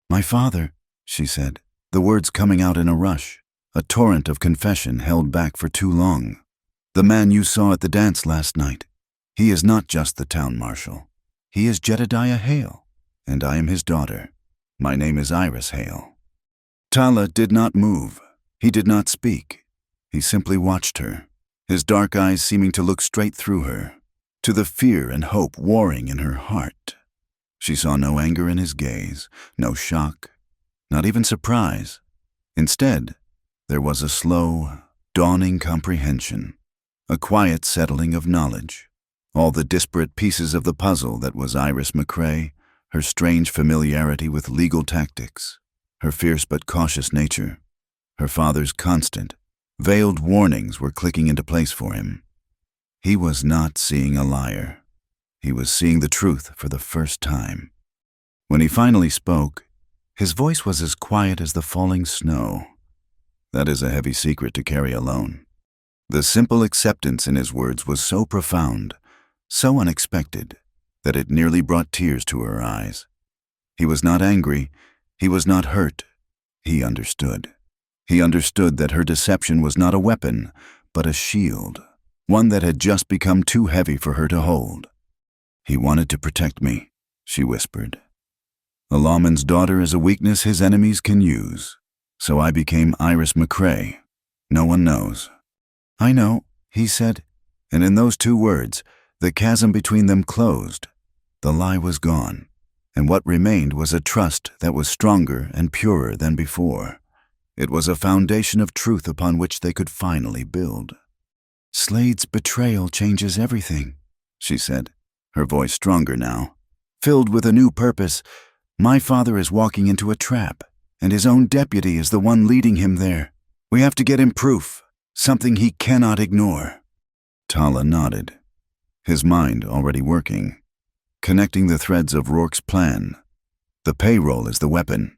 "My father," she said, the words coming out in a rush, a torrent of confession held back for too long. "The man you saw at the dance last night, he is not just the town marshal. He is Jedediah Hale, and I am his daughter. My name is Iris Hale." Tala did not move. He did not speak. He simply watched her, his dark eyes seeming to look straight through her, to the fear and hope warring in her heart. She saw no anger in his gaze, no shock, not even surprise. Instead, there was a slow, dawning comprehension, a quiet settling of knowledge. All the disparate pieces of the puzzle that was Iris McCrae, her strange familiarity with legal tactics, her fierce but cautious nature, her father's constant, veiled warnings were clicking into place for him. He was not seeing a liar. He was seeing the truth for the first time. When he finally spoke, his voice was as quiet as the falling snow. That is a heavy secret to carry alone. The simple acceptance in his words was so profound, so unexpected, that it nearly brought tears to her eyes. He was not angry. He was not hurt. He understood. He understood that her deception was not a weapon, but a shield, one that had just become too heavy for her to hold. "He wanted to protect me," she whispered. "A lawman's daughter is a weakness his enemies can use. So I became Iris McCrae. No one knows." "I know," he said, and in those two words, the chasm between them closed. The lie was gone, and what remained was a trust that was stronger and purer than before. It was a foundation of truth upon which they could finally build. "Slade's betrayal changes everything," she said, her voice stronger now, filled with a new purpose. "My father is walking into a trap, and his own deputy is the one leading him there. We have to get him proof, something he cannot ignore." Tala nodded, his mind already working, connecting the threads of Rourke's plan. "The payroll is the weapon,"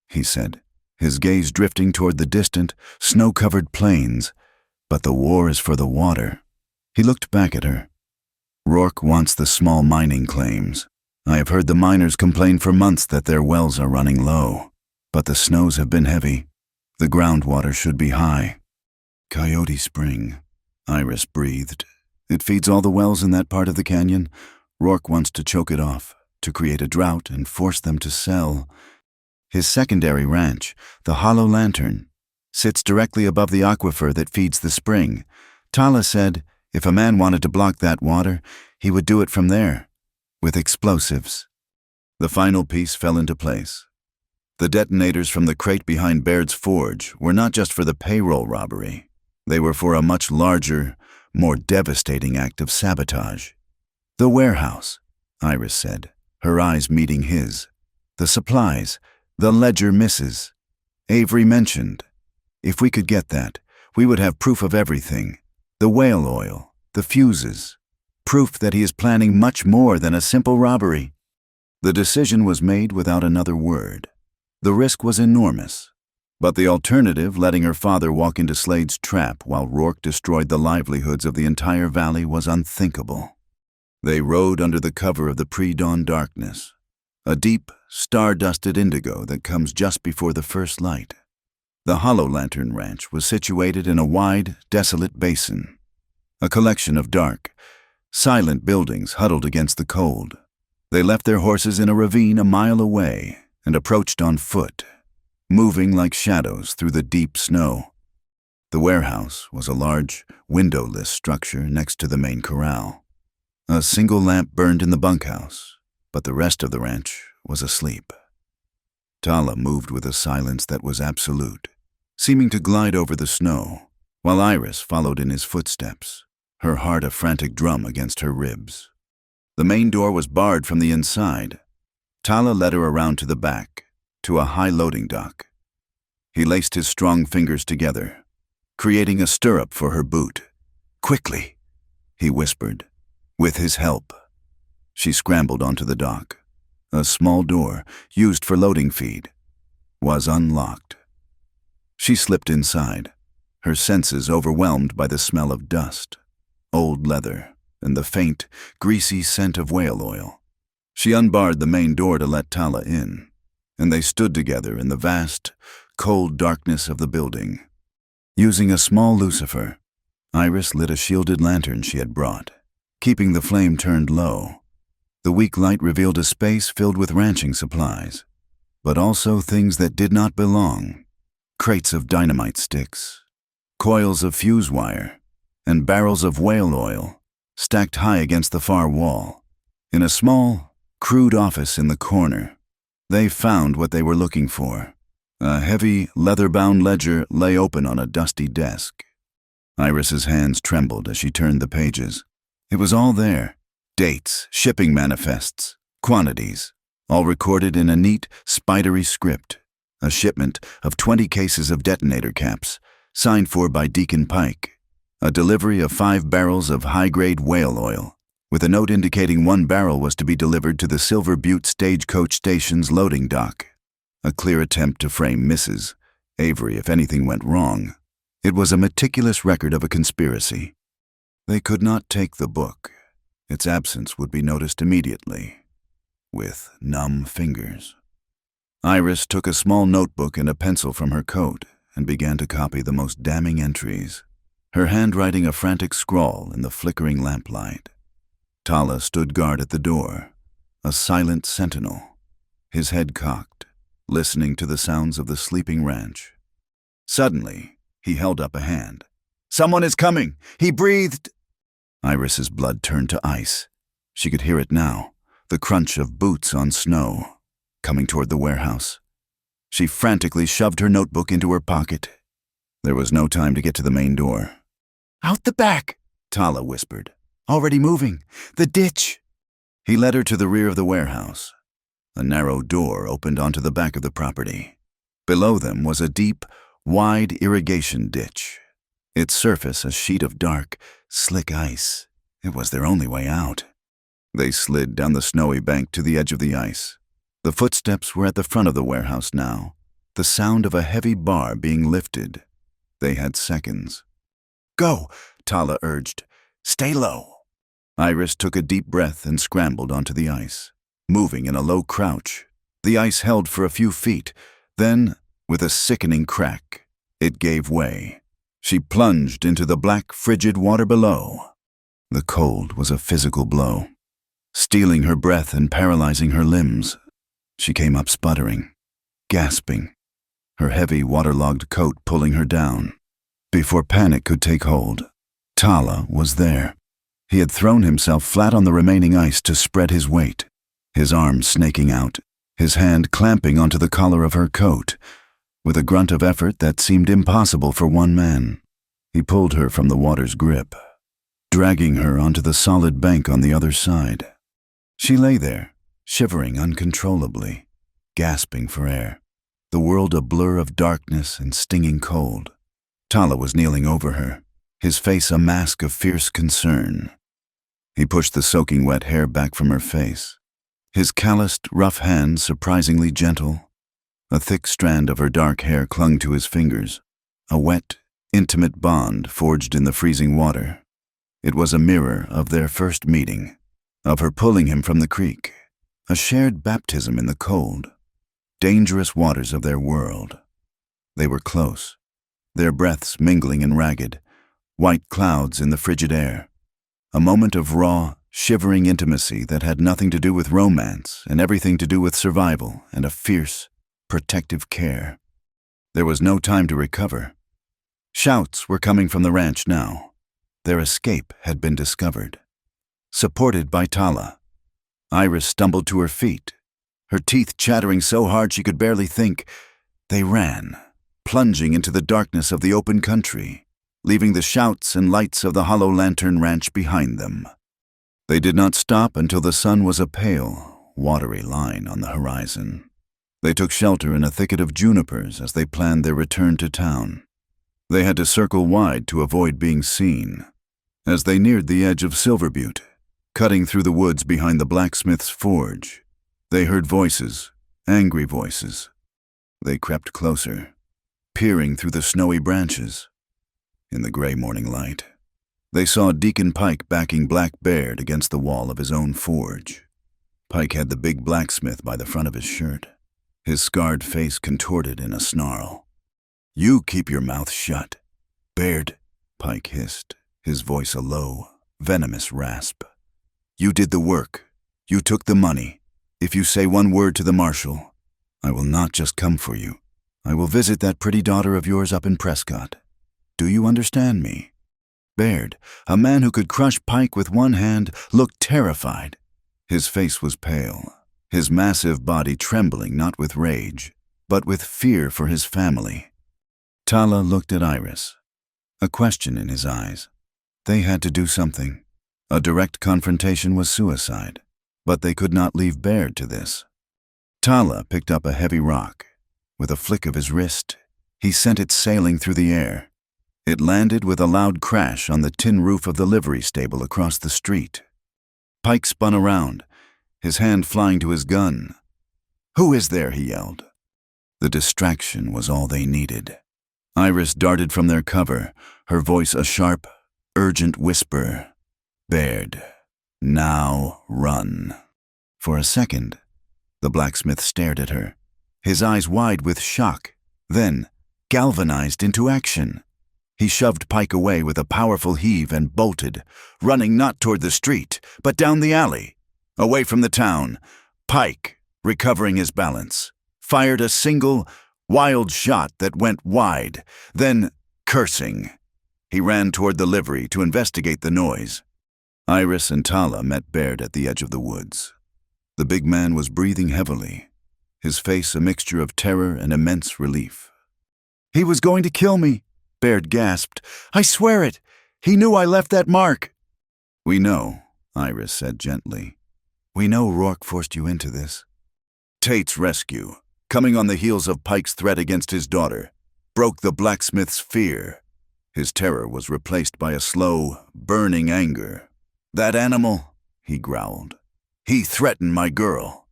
he said, his gaze drifting toward the distant, snow-covered plains. "But the war is for the water." He looked back at her. "Rourke wants the small mining claims. I have heard the miners complain for months that their wells are running low. But the snows have been heavy. The groundwater should be high." "Coyote Spring," Iris breathed. "It feeds all the wells in that part of the canyon. Rourke wants to choke it off, to create a drought and force them to sell. His secondary ranch, the Hollow Lantern, sits directly above the aquifer that feeds the spring. Tala said if a man wanted to block that water, he would do it from there, with explosives." The final piece fell into place. The detonators from the crate behind Baird's forge were not just for the payroll robbery. They were for a much larger, more devastating act of sabotage. "The warehouse," Iris said, her eyes meeting his. "The supplies, the ledger misses. Avery mentioned. If we could get that, we would have proof of everything. The whale oil, the fuses. Proof that he is planning much more than a simple robbery." The decision was made without another word. The risk was enormous, but the alternative, letting her father walk into Slade's trap while Rourke destroyed the livelihoods of the entire valley, was unthinkable. They rode under the cover of the pre-dawn darkness, a deep, star-dusted indigo that comes just before the first light. The Hollow Lantern Ranch was situated in a wide, desolate basin, a collection of dark, silent buildings huddled against the cold. They left their horses in a ravine a mile away and approached on foot, moving like shadows through the deep snow. The warehouse was a large, windowless structure next to the main corral. A single lamp burned in the bunkhouse, but the rest of the ranch was asleep. Tala moved with a silence that was absolute, seeming to glide over the snow, while Iris followed in his footsteps, her heart a frantic drum against her ribs. The main door was barred from the inside. Tala led her around to the back, to a high loading dock. He laced his strong fingers together, creating a stirrup for her boot. "Quickly," he whispered, "with his help." She scrambled onto the dock. A small door, used for loading feed, was unlocked. She slipped inside, her senses overwhelmed by the smell of dust, old leather, and the faint, greasy scent of whale oil. She unbarred the main door to let Tala in, and they stood together in the vast, cold darkness of the building. Using a small lucifer, Iris lit a shielded lantern she had brought, keeping the flame turned low. The weak light revealed a space filled with ranching supplies, but also things that did not belong: crates of dynamite sticks, coils of fuse wire, and barrels of whale oil stacked high against the far wall. In a small, crude office in the corner, they found what they were looking for. A heavy, leather-bound ledger lay open on a dusty desk. Iris's hands trembled as she turned the pages. It was all there: dates, shipping manifests, quantities, all recorded in a neat, spidery script. A shipment of 20 cases of detonator caps, signed for by Deacon Pike. A delivery of 5 barrels of high-grade whale oil, with a note indicating 1 barrel was to be delivered to the Silver Butte Stagecoach Station's loading dock. A clear attempt to frame Mrs. Avery if anything went wrong. It was a meticulous record of a conspiracy. They could not take the book. Its absence would be noticed immediately, with numb fingers. Iris took a small notebook and a pencil from her coat and began to copy the most damning entries, her handwriting a frantic scrawl in the flickering lamplight. Tala stood guard at the door, a silent sentinel, his head cocked, listening to the sounds of the sleeping ranch. Suddenly, he held up a hand. "Someone is coming!" He breathed. Iris's blood turned to ice. She could hear it now, the crunch of boots on snow, coming toward the warehouse. She frantically shoved her notebook into her pocket. There was no time to get to the main door. "Out the back," Tala whispered. "Already moving. The ditch." He led her to the rear of the warehouse. A narrow door opened onto the back of the property. Below them was a deep, wide irrigation ditch, its surface a sheet of dark, slick ice. It was their only way out. They slid down the snowy bank to the edge of the ice. The footsteps were at the front of the warehouse now, the sound of a heavy bar being lifted. They had seconds. "Go," Tala urged. "Stay low." Iris took a deep breath and scrambled onto the ice, moving in a low crouch. The ice held for a few feet, then, with a sickening crack, it gave way. She plunged into the black, frigid water below. The cold was a physical blow, stealing her breath and paralyzing her limbs. She came up sputtering, gasping, her heavy, waterlogged coat pulling her down. Before panic could take hold, Tala was there. He had thrown himself flat on the remaining ice to spread his weight, his arm snaking out, his hand clamping onto the collar of her coat. With a grunt of effort that seemed impossible for one man, he pulled her from the water's grip, dragging her onto the solid bank on the other side. She lay there, shivering uncontrollably, gasping for air, the world a blur of darkness and stinging cold. Tala was kneeling over her, his face a mask of fierce concern. He pushed the soaking wet hair back from her face, his calloused, rough hands surprisingly gentle. A thick strand of her dark hair clung to his fingers, a wet, intimate bond forged in the freezing water. It was a mirror of their first meeting, of her pulling him from the creek, a shared baptism in the cold, dangerous waters of their world. They were close, their breaths mingling in ragged, white clouds in the frigid air. A moment of raw, shivering intimacy that had nothing to do with romance and everything to do with survival and a fierce, protective care. There was no time to recover. Shouts were coming from the ranch now. Their escape had been discovered. Supported by Tala, Iris stumbled to her feet, her teeth chattering so hard she could barely think. They ran, plunging into the darkness of the open country, leaving the shouts and lights of the Hollow Lantern Ranch behind them. They did not stop until the sun was a pale, watery line on the horizon. They took shelter in a thicket of junipers as they planned their return to town. They had to circle wide to avoid being seen. As they neared the edge of Silver Butte, cutting through the woods behind the blacksmith's forge, they heard voices, angry voices. They crept closer, peering through the snowy branches. In the gray morning light, they saw Deacon Pike backing Black Baird against the wall of his own forge. Pike had the big blacksmith by the front of his shirt, his scarred face contorted in a snarl. "You keep your mouth shut, Baird," Pike hissed, his voice a low, venomous rasp. "You did the work. You took the money. If you say one word to the Marshal, I will not just come for you. I will visit that pretty daughter of yours up in Prescott. Do you understand me?" Baird, a man who could crush Pike with one hand, looked terrified. His face was pale, his massive body trembling not with rage, but with fear for his family. Tala looked at Iris, a question in his eyes. They had to do something. A direct confrontation was suicide, but they could not leave Baird to this. Tala picked up a heavy rock. With a flick of his wrist, he sent it sailing through the air. It landed with a loud crash on the tin roof of the livery stable across the street. Pike spun around, his hand flying to his gun. "Who is there?" he yelled. The distraction was all they needed. Iris darted from their cover, her voice a sharp, urgent whisper. "Baird, now run." For a second, the blacksmith stared at her, his eyes wide with shock, then galvanized into action. He shoved Pike away with a powerful heave and bolted, running not toward the street, but down the alley. Away from the town, Pike, recovering his balance, fired a single, wild shot that went wide, then, cursing, he ran toward the livery to investigate the noise. Iris and Tala met Baird at the edge of the woods. The big man was breathing heavily, his face a mixture of terror and immense relief. "He was going to kill me," Baird gasped. "I swear it! He knew I left that mark." "We know," Iris said gently. "We know Rourke forced you into this." Tate's rescue, coming on the heels of Pike's threat against his daughter, broke the blacksmith's fear. His terror was replaced by a slow, burning anger. "That animal," he growled. "He threatened my girl."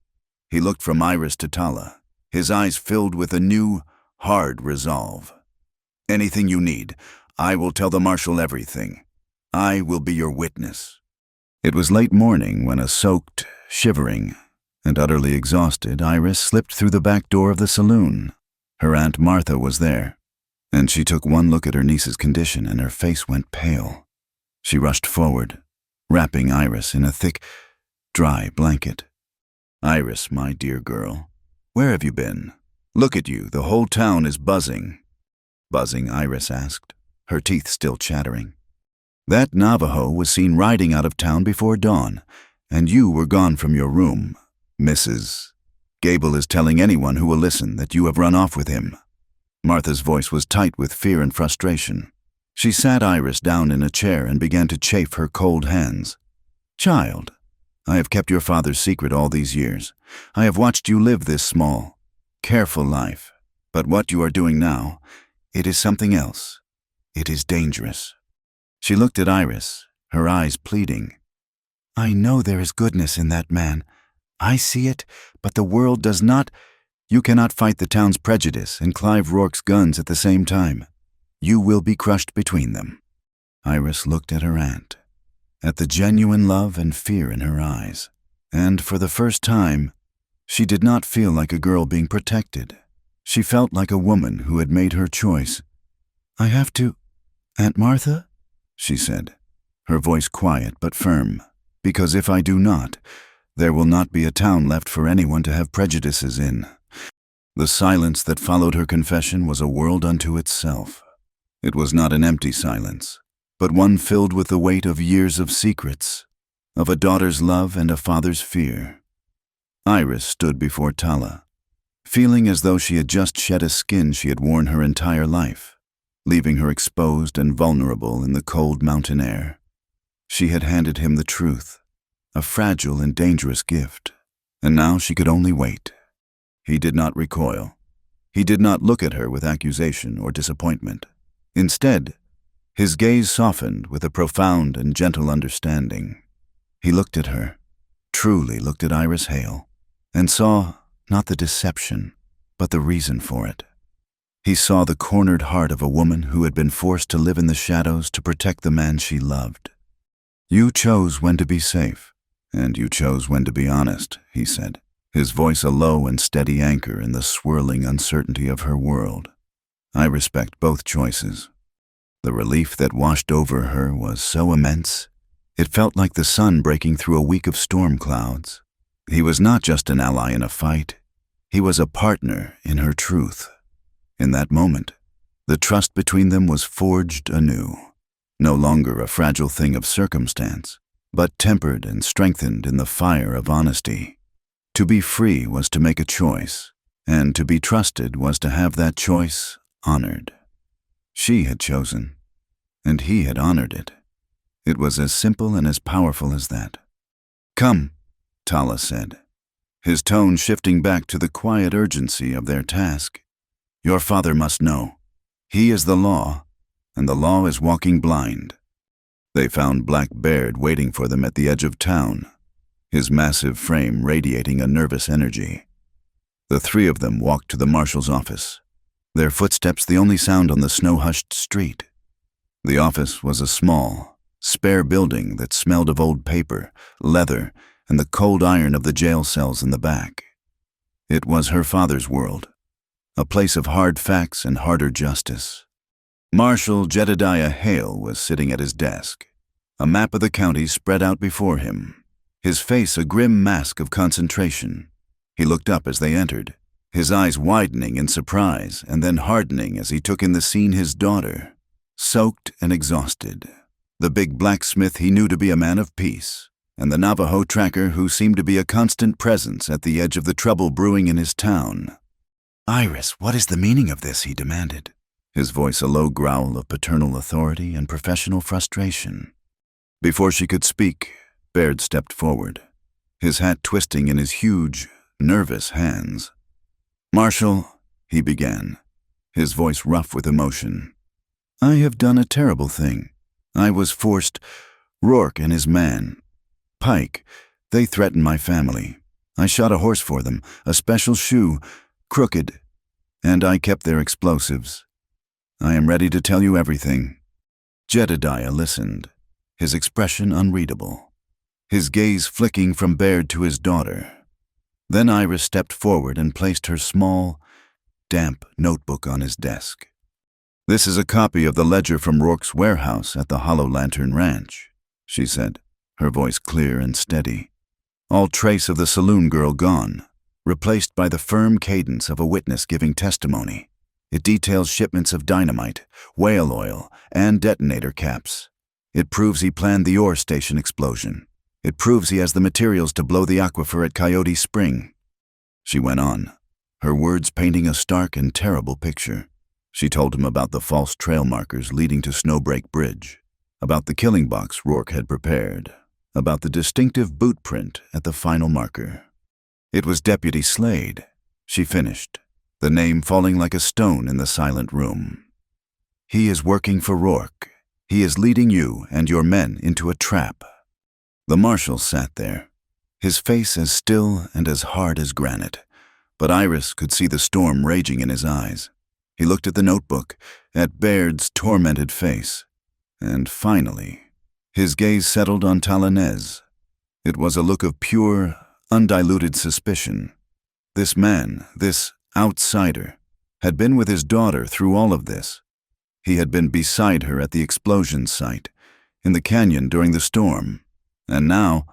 He looked from Iris to Tala, his eyes filled with a new, hard resolve. "Anything you need, I will tell the Marshal everything. I will be your witness." It was late morning when a soaked, shivering, and utterly exhausted Iris slipped through the back door of the saloon. Her Aunt Martha was there, and she took one look at her niece's condition and her face went pale. She rushed forward, wrapping Iris in a thick, dry blanket. "Iris, my dear girl, where have you been? Look at you, the whole town is buzzing." "Buzzing?" Iris asked, her teeth still chattering. "That Navajo was seen riding out of town before dawn, and you were gone from your room. Mrs. Gable is telling anyone who will listen that you have run off with him." Martha's voice was tight with fear and frustration. She sat Iris down in a chair and began to chafe her cold hands. "Child, I have kept your father's secret all these years. I have watched you live this small, careful life. But what you are doing now, it is something else. It is dangerous." She looked at Iris, her eyes pleading. "I know there is goodness in that man. I see it, but the world does not. You cannot fight the town's prejudice and Clive Rourke's guns at the same time. You will be crushed between them." Iris looked at her aunt, at the genuine love and fear in her eyes, and for the first time, she did not feel like a girl being protected. She felt like a woman who had made her choice. "I have to, Aunt Martha?" she said, her voice quiet but firm, "because if I do not, there will not be a town left for anyone to have prejudices in." The silence that followed her confession was a world unto itself. It was not an empty silence, but one filled with the weight of years of secrets, of a daughter's love and a father's fear. Iris stood before Tala, feeling as though she had just shed a skin she had worn her entire life, leaving her exposed and vulnerable in the cold mountain air. She had handed him the truth, a fragile and dangerous gift, and now she could only wait. He did not recoil. He did not look at her with accusation or disappointment. Instead, his gaze softened with a profound and gentle understanding. He looked at her, truly looked at Iris Hale, and saw not the deception, but the reason for it. He saw the cornered heart of a woman who had been forced to live in the shadows to protect the man she loved. "You chose when to be safe, and you chose when to be honest," he said, his voice a low and steady anchor in the swirling uncertainty of her world. "I respect both choices." The relief that washed over her was so immense, it felt like the sun breaking through a week of storm clouds. He was not just an ally in a fight, he was a partner in her truth. In that moment, the trust between them was forged anew, no longer a fragile thing of circumstance, but tempered and strengthened in the fire of honesty. To be free was to make a choice, and to be trusted was to have that choice honored. She had chosen, and he had honored it. It was as simple and as powerful as that. "Come," Tala said, his tone shifting back to the quiet urgency of their task. "Your father must know. He is the law, and the law is walking blind." They found Black Baird waiting for them at the edge of town, his massive frame radiating a nervous energy. The three of them walked to the Marshal's office, their footsteps the only sound on the snow-hushed street. The office was a small, spare building that smelled of old paper, leather, and the cold iron of the jail cells in the back. It was her father's world, a place of hard facts and harder justice. Marshal Jedediah Hale was sitting at his desk, a map of the county spread out before him, his face a grim mask of concentration. He looked up as they entered, his eyes widening in surprise and then hardening as he took in the scene his daughter, soaked and exhausted, the big blacksmith he knew to be a man of peace, and the Navajo tracker who seemed to be a constant presence at the edge of the trouble brewing in his town. "Iris, what is the meaning of this?" he demanded, his voice a low growl of paternal authority and professional frustration. Before she could speak, Baird stepped forward, his hat twisting in his huge, nervous hands. "Marshal," he began, his voice rough with emotion, "I have done a terrible thing. I was forced. Rourke and his man, Pike, they threatened my family. I shot a horse for them, a special shoe, crooked, and I kept their explosives. I am ready to tell you everything." Jedediah listened, his expression unreadable, his gaze flicking from Baird to his daughter. Then Iris stepped forward and placed her small, damp notebook on his desk. "This is a copy of the ledger from Rourke's warehouse at the Hollow Lantern Ranch," she said, her voice clear and steady. "All trace of the saloon girl gone, replaced by the firm cadence of a witness giving testimony. It details shipments of dynamite, whale oil, and detonator caps. It proves he planned the ore station explosion. It proves he has the materials to blow the aquifer at Coyote Spring." She went on, her words painting a stark and terrible picture. She told him about the false trail markers leading to Snowbreak Bridge, about the killing box Rourke had prepared, about the distinctive boot print at the final marker. "It was Deputy Slade," she finished, the name falling like a stone in the silent room. "He is working for Rourke. He is leading you and your men into a trap." The Marshal sat there, his face as still and as hard as granite, but Iris could see the storm raging in his eyes. He looked at the notebook, at Baird's tormented face, and finally, his gaze settled on Talanez. It was a look of pure, undiluted suspicion. This man, this outsider, had been with his daughter through all of this. He had been beside her at the explosion site, in the canyon during the storm, and now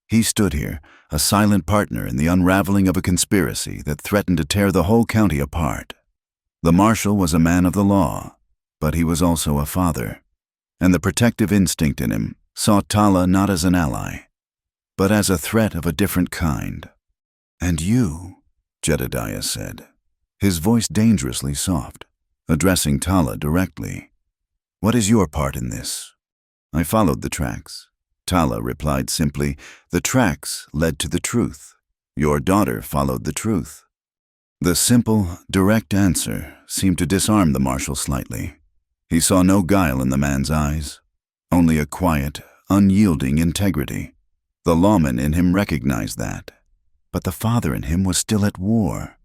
he stood here, a silent partner in the unraveling of a conspiracy that threatened to tear the whole county apart. The Marshal was a man of the law, but he was also a father, and the protective instinct in him saw Tala not as an ally, but as a threat of a different kind. "And you," Jedediah said, his voice dangerously soft, addressing Tala directly. "What is your part in this?" "I followed the tracks." Tala replied simply, "The tracks led to the truth. Your daughter followed the truth." The simple, direct answer seemed to disarm the Marshal slightly. He saw no guile in the man's eyes, only a quiet, unyielding integrity. The lawman in him recognized that, but the father in him was still at war.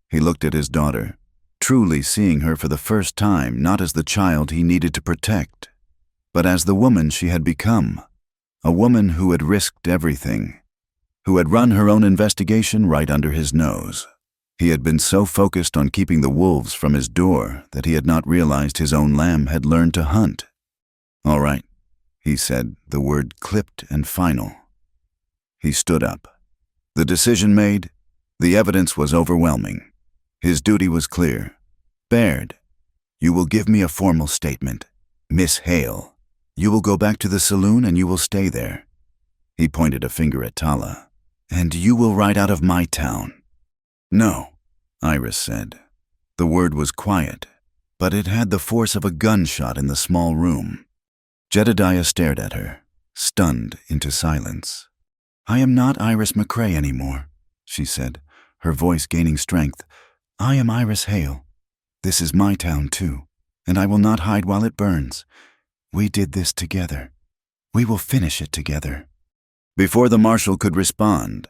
He looked at his daughter, truly seeing her for the first time not as the child he needed to protect, but as the woman she had become, a woman who had risked everything, who had run her own investigation right under his nose. He had been so focused on keeping the wolves from his door that he had not realized his own lamb had learned to hunt. "All right," he said, the word clipped and final. He stood up. The decision made, the evidence was overwhelming. His duty was clear. "Baird, you will give me a formal statement. Miss Hale, you will go back to the saloon and you will stay there." He pointed a finger at Tala. "And you will ride out of my town." "No," Iris said. The word was quiet, but it had the force of a gunshot in the small room. Jedediah stared at her, stunned into silence. "I am not Iris McCrae anymore," she said, her voice gaining strength. "I am Iris Hale. This is my town too, and I will not hide while it burns. We did this together. We will finish it together." Before the Marshal could respond,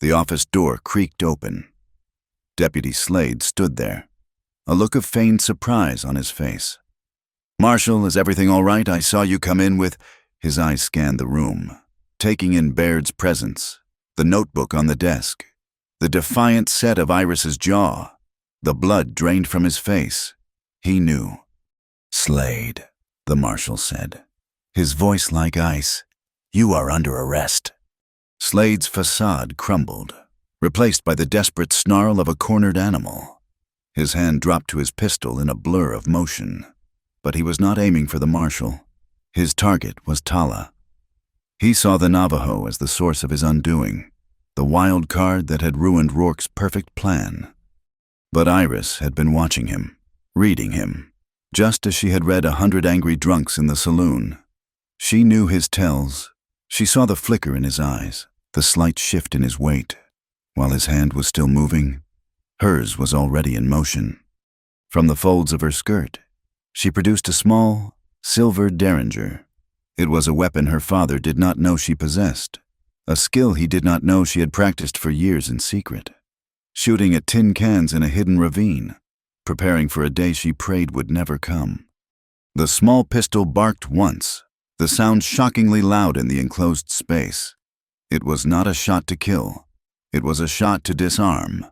the office door creaked open. Deputy Slade stood there, a look of feigned surprise on his face. "Marshal, is everything all right? I saw you come in with—" His eyes scanned the room, taking in Baird's presence, the notebook on the desk, the defiant set of Iris's jaw, the blood drained from his face. He knew. "Slade," the Marshal said, his voice like ice, "you are under arrest." Slade's facade crumbled, replaced by the desperate snarl of a cornered animal. His hand dropped to his pistol in a blur of motion, but he was not aiming for the Marshal. His target was Tala. He saw the Navajo as the source of his undoing, the wild card that had ruined Rourke's perfect plan. But Iris had been watching him, reading him, just as she had read 100 angry drunks in the saloon. She knew his tells. She saw the flicker in his eyes, the slight shift in his weight. While his hand was still moving, hers was already in motion. From the folds of her skirt, she produced a small, silver derringer. It was a weapon her father did not know she possessed, a skill he did not know she had practiced for years in secret, shooting at tin cans in a hidden ravine, preparing for a day she prayed would never come. The small pistol barked once, the sound shockingly loud in the enclosed space. It was not a shot to kill. It was a shot to disarm.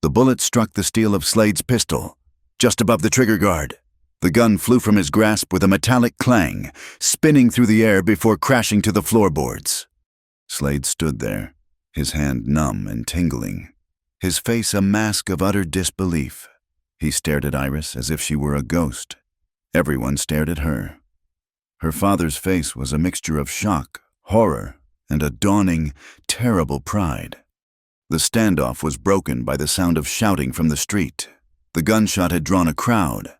The bullet struck the steel of Slade's pistol, just above the trigger guard. The gun flew from his grasp with a metallic clang, spinning through the air before crashing to the floorboards. Slade stood there, his hand numb and tingling, his face a mask of utter disbelief. He stared at Iris as if she were a ghost. Everyone stared at her. Her father's face was a mixture of shock, horror, and a dawning, terrible pride. The standoff was broken by the sound of shouting from the street. The gunshot had drawn a crowd.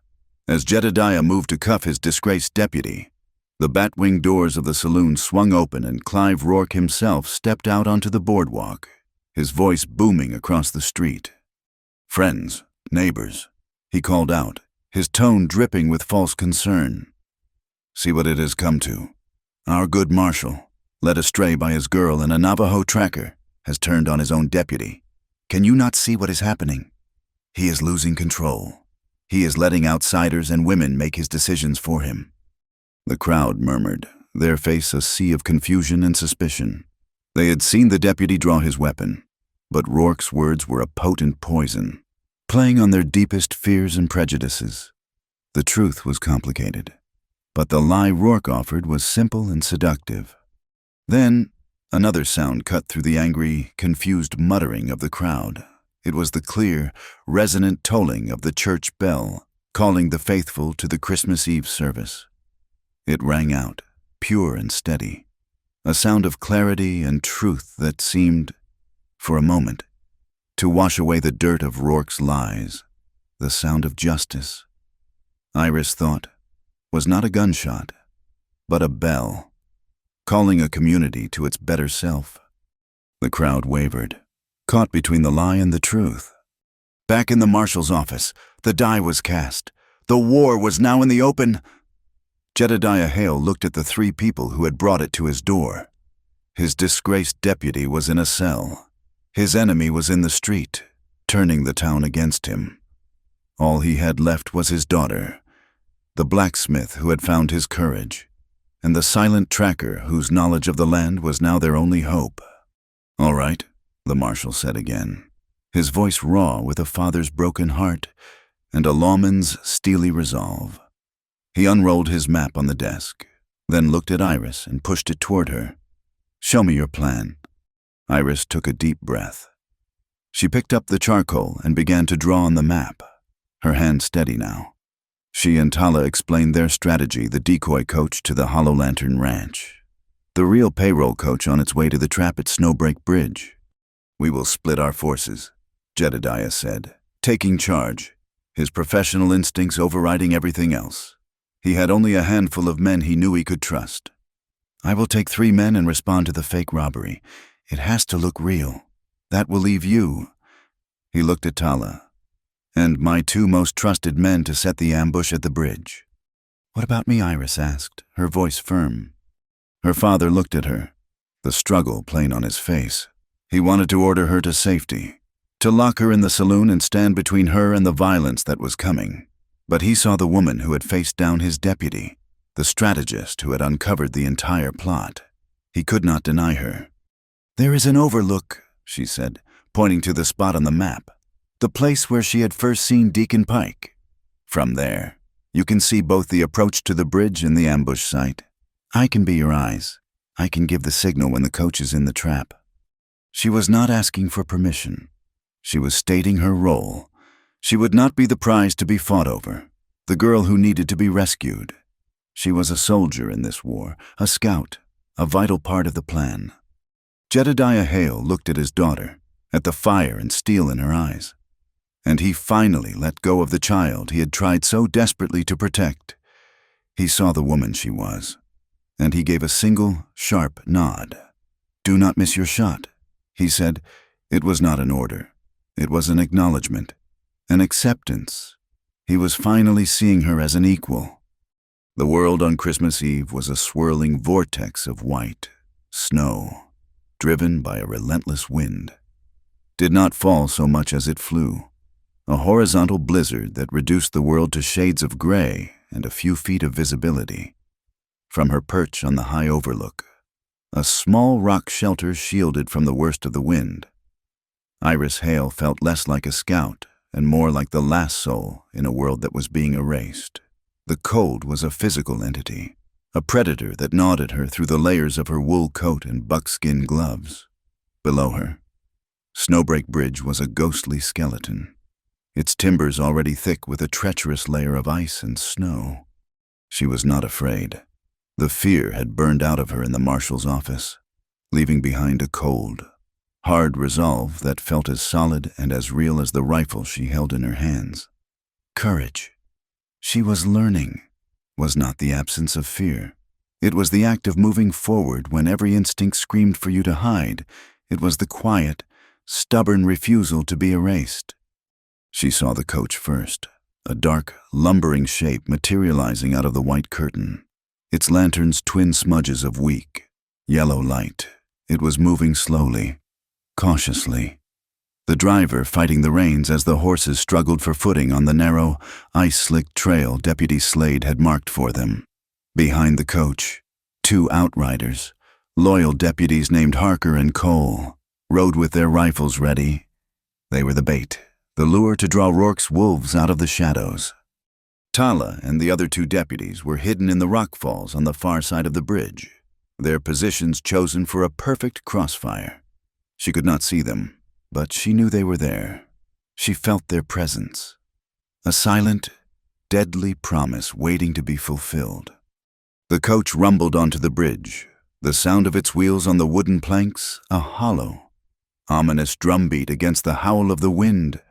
As Jedediah moved to cuff his disgraced deputy, the bat-wing doors of the saloon swung open and Clive Rourke himself stepped out onto the boardwalk, his voice booming across the street. "Friends, neighbors," he called out, his tone dripping with false concern. "See what it has come to. Our good Marshal, led astray by his girl and a Navajo tracker, has turned on his own deputy. Can you not see what is happening? He is losing control. He is letting outsiders and women make his decisions for him." The crowd murmured, their face a sea of confusion and suspicion. They had seen the deputy draw his weapon, but Rourke's words were a potent poison. playing on their deepest fears and prejudices. The truth was complicated, but the lie Rourke offered was simple and seductive. Then, another sound cut through the angry, confused muttering of the crowd. It was the clear, resonant tolling of the church bell, calling the faithful to the Christmas Eve service. It rang out, pure and steady, a sound of clarity and truth that seemed, for a moment, to wash away the dirt of Rourke's lies, the sound of justice. Iris thought, was not a gunshot, but a bell, calling a community to its better self. The crowd wavered, caught between the lie and the truth. Back in the Marshal's office, the die was cast. The war was now in the open. Jedediah Hale looked at the three people who had brought it to his door. His disgraced deputy was in a cell. His enemy was in the street, turning the town against him. All he had left was his daughter, the blacksmith who had found his courage, and the silent tracker whose knowledge of the land was now their only hope. "All right," the Marshal said again, his voice raw with a father's broken heart and a lawman's steely resolve. He unrolled his map on the desk, then looked at Iris and pushed it toward her. "Show me your plan." Iris took a deep breath. She picked up the charcoal and began to draw on the map, her hand steady now. She and Tala explained their strategy, the decoy coach to the Hollow Lantern Ranch, the real payroll coach on its way to the trap at Snowbreak Bridge. "We will split our forces," Jedediah said, taking charge, his professional instincts overriding everything else. He had only a handful of men he knew he could trust. "I will take 3 men and respond to the fake robbery. It has to look real. That will leave you," he looked at Tala, "and my 2 most trusted men to set the ambush at the bridge." "What about me?" Iris asked, her voice firm. Her father looked at her, the struggle plain on his face. He wanted to order her to safety, to lock her in the saloon and stand between her and the violence that was coming. But he saw the woman who had faced down his deputy, the strategist who had uncovered the entire plot. He could not deny her. "There is an overlook," she said, pointing to the spot on the map, the place where she had first seen Deacon Pike. "From there, you can see both the approach to the bridge and the ambush site. I can be your eyes. I can give the signal when the coach is in the trap." She was not asking for permission. She was stating her role. She would not be the prize to be fought over, the girl who needed to be rescued. She was a soldier in this war, a scout, a vital part of the plan. Jedediah Hale looked at his daughter, at the fire and steel in her eyes, and he finally let go of the child he had tried so desperately to protect. He saw the woman she was, and he gave a single, sharp nod. "Do not miss your shot," he said. It was not an order. It was an acknowledgement, an acceptance. He was finally seeing her as an equal. The world on Christmas Eve was a swirling vortex of white, snow, driven by a relentless wind. Did not fall so much as it flew, a horizontal blizzard that reduced the world to shades of gray and a few feet of visibility. From her perch on the high overlook, a small rock shelter shielded from the worst of the wind, Iris Hale felt less like a scout and more like the last soul in a world that was being erased. The cold was a physical entity, a predator that gnawed at her through the layers of her wool coat and buckskin gloves. Below her, Snowbreak Bridge was a ghostly skeleton, its timbers already thick with a treacherous layer of ice and snow. She was not afraid. The fear had burned out of her in the Marshal's office, leaving behind a cold, hard resolve that felt as solid and as real as the rifle she held in her hands. Courage. She was learning, was not the absence of fear. It was the act of moving forward when every instinct screamed for you to hide. It was the quiet, stubborn refusal to be erased. She saw the coach first, a dark, lumbering shape materializing out of the white curtain, its lanterns twin smudges of weak, yellow light. It was moving slowly, cautiously, the driver fighting the reins as the horses struggled for footing on the narrow, ice-slicked trail Deputy Slade had marked for them. Behind the coach, 2 outriders, loyal deputies named Harker and Cole, rode with their rifles ready. They were the bait, the lure to draw Rourke's wolves out of the shadows. Tala and the other two deputies were hidden in the rock falls on the far side of the bridge, their positions chosen for a perfect crossfire. She could not see them, but she knew they were there. She felt their presence. A silent, deadly promise waiting to be fulfilled. The coach rumbled onto the bridge, the sound of its wheels on the wooden planks a hollow, ominous drumbeat against the howl of the wind.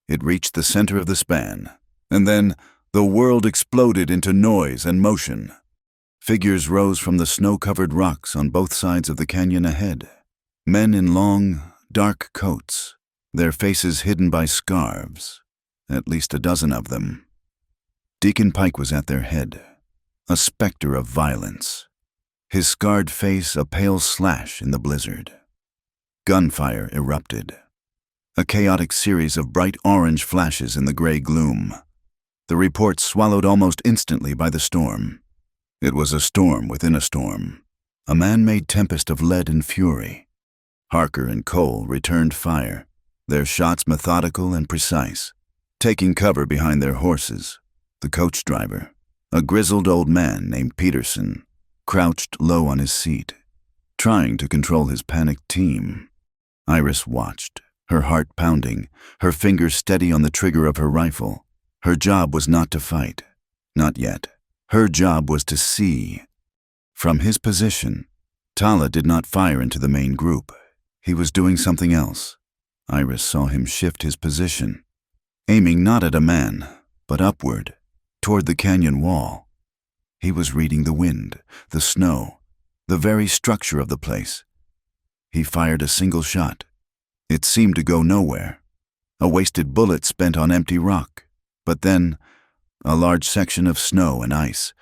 It reached the center of the span, and then the world exploded into noise and motion. Figures rose from the snow-covered rocks on both sides of the canyon ahead. Men in long, dark coats, their faces hidden by scarves, at least a dozen of them. Deacon Pike was at their head, a specter of violence, his scarred face a pale slash in the blizzard. Gunfire erupted, a chaotic series of bright orange flashes in the gray gloom. The reports swallowed almost instantly by the storm. It was a storm within a storm, a man-made tempest of lead and fury. Harker and Cole returned fire, their shots methodical and precise, taking cover behind their horses. The coach driver, a grizzled old man named Peterson, crouched low on his seat, trying to control his panicked team. Iris watched, her heart pounding, her fingers steady on the trigger of her rifle. Her job was not to fight. Not yet. Her job was to see. From his position, Tala did not fire into the main group. He was doing something else. Iris saw him shift his position, aiming not at a man, but upward, toward the canyon wall. He was reading the wind, the snow, the very structure of the place. He fired a single shot. It seemed to go nowhere, a wasted bullet spent on empty rock. But then, a large section of snow and ice,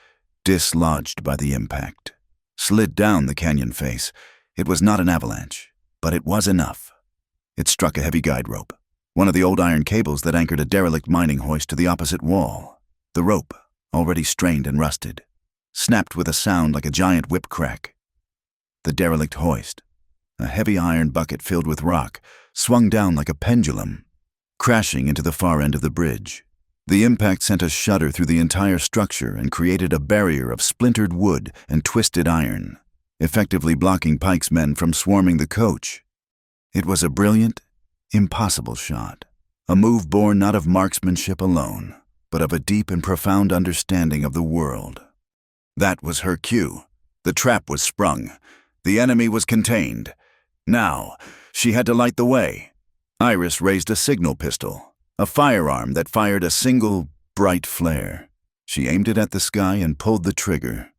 dislodged by the impact, slid down the canyon face. It was not an avalanche, but it was enough. It struck a heavy guide rope, one of the old iron cables that anchored a derelict mining hoist to the opposite wall. The rope, already strained and rusted, snapped with a sound like a giant whip crack. The derelict hoist, a heavy iron bucket filled with rock, swung down like a pendulum, crashing into the far end of the bridge. The impact sent a shudder through the entire structure and created a barrier of splintered wood and twisted iron, effectively blocking Pike's men from swarming the coach. It was a brilliant, impossible shot, a move born not of marksmanship alone, but of a deep and profound understanding of the world. That was her cue. The trap was sprung. The enemy was contained. Now, she had to light the way. Iris raised a signal pistol, a firearm that fired a single, bright flare. She aimed it at the sky and pulled the trigger.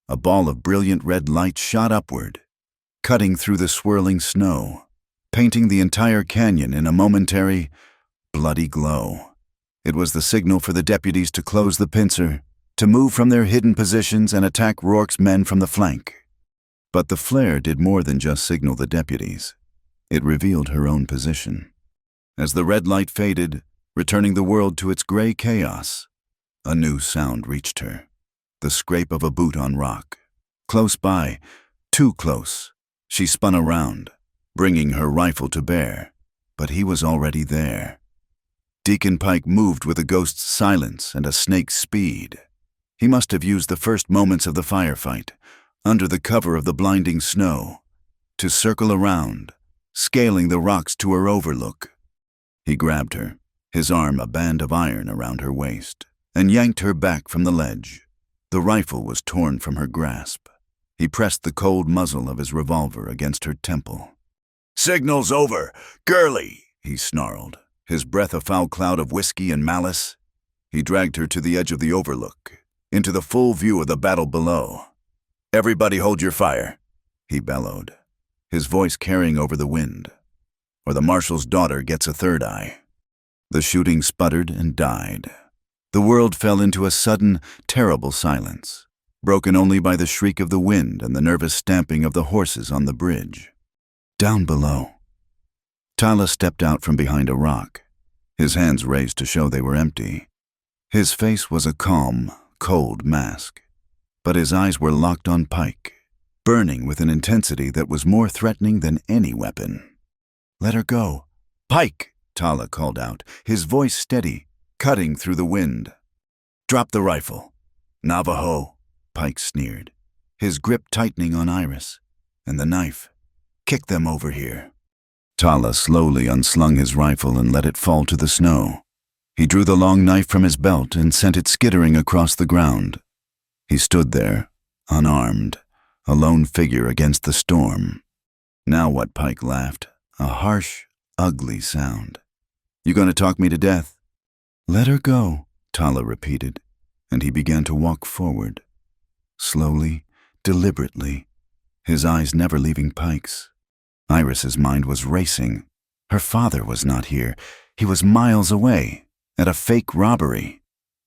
A ball of brilliant red light shot upward, cutting through the swirling snow, painting the entire canyon in a momentary, bloody glow. It was the signal for the deputies to close the pincer, to move from their hidden positions and attack Rourke's men from the flank. But the flare did more than just signal the deputies. It revealed her own position. As the red light faded, returning the world to its gray chaos, a new sound reached her. The scrape of a boot on rock. Close by, too close, she spun around, bringing her rifle to bear. But he was already there. Deacon Pike moved with a ghost's silence and a snake's speed. He must have used the first moments of the firefight, under the cover of the blinding snow, to circle around, scaling the rocks to her overlook. He grabbed her, his arm a band of iron around her waist, and yanked her back from the ledge. The rifle was torn from her grasp. He pressed the cold muzzle of his revolver against her temple. "Signal's over! Girlie!" he snarled, his breath a foul cloud of whiskey and malice. He dragged her to the edge of the overlook, into the full view of the battle below. "Everybody hold your fire," he bellowed, his voice carrying over the wind, "or the Marshal's daughter gets a third eye." The shooting sputtered and died. The world fell into a sudden, terrible silence, broken only by the shriek of the wind and the nervous stamping of the horses on the bridge. Down below, Tala stepped out from behind a rock, his hands raised to show they were empty. His face was a calm, cold mask, but his eyes were locked on Pike, burning with an intensity that was more threatening than any weapon. "Let her go." "Pike!" Tala called out, his voice steady, cutting through the wind. "Drop the rifle." "Navajo," Pike sneered, his grip tightening on Iris. "And the knife. Kick them over here." Tala slowly unslung his rifle and let it fall to the snow. He drew the long knife from his belt and sent it skittering across the ground. He stood there, unarmed, a lone figure against the storm. "Now what?" Pike laughed, a harsh, ugly sound. "You gonna talk me to death?" "Let her go," Tala repeated, and he began to walk forward. Slowly, deliberately, his eyes never leaving Pike's. Iris's mind was racing. Her father was not here. He was miles away, at a fake robbery.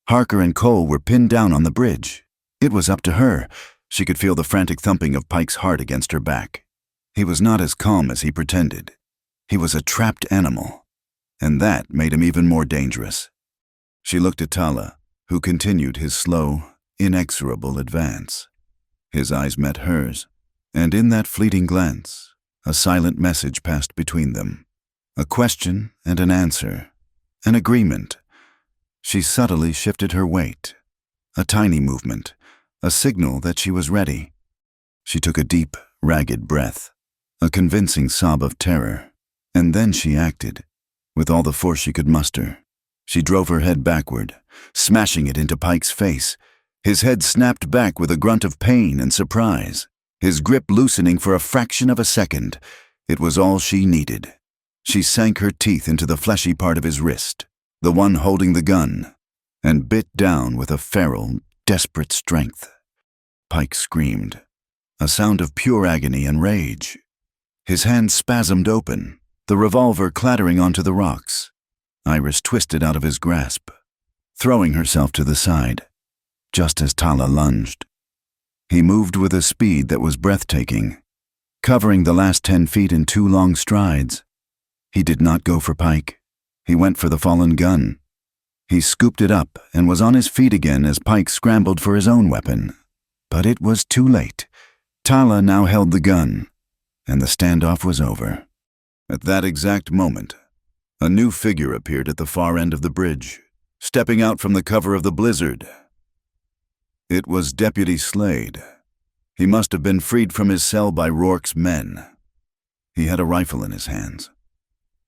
Harker and Cole were pinned down on the bridge. It was up to her. She could feel the frantic thumping of Pike's heart against her back. He was not as calm as he pretended. He was a trapped animal, and that made him even more dangerous. She looked at Tala, who continued his slow, inexorable advance. His eyes met hers, and in that fleeting glance, a silent message passed between them. A question and an answer, an agreement. She subtly shifted her weight. A tiny movement, a signal that she was ready. She took a deep, ragged breath, a convincing sob of terror, and then she acted, with all the force she could muster. She drove her head backward, smashing it into Pike's face. His head snapped back with a grunt of pain and surprise, his grip loosening for a fraction of a second. It was all she needed. She sank her teeth into the fleshy part of his wrist, the one holding the gun, and bit down with a feral, desperate strength. Pike screamed, a sound of pure agony and rage. His hand spasmed open, the revolver clattering onto the rocks. Iris twisted out of his grasp, throwing herself to the side, just as Tala lunged. He moved with a speed that was breathtaking, covering the last 10 feet in 2 long strides. He did not go for Pike. He went for the fallen gun. He scooped it up and was on his feet again as Pike scrambled for his own weapon. But it was too late. Tala now held the gun, and the standoff was over. At that exact moment, a new figure appeared at the far end of the bridge, stepping out from the cover of the blizzard. It was Deputy Slade. He must have been freed from his cell by Rourke's men. He had a rifle in his hands,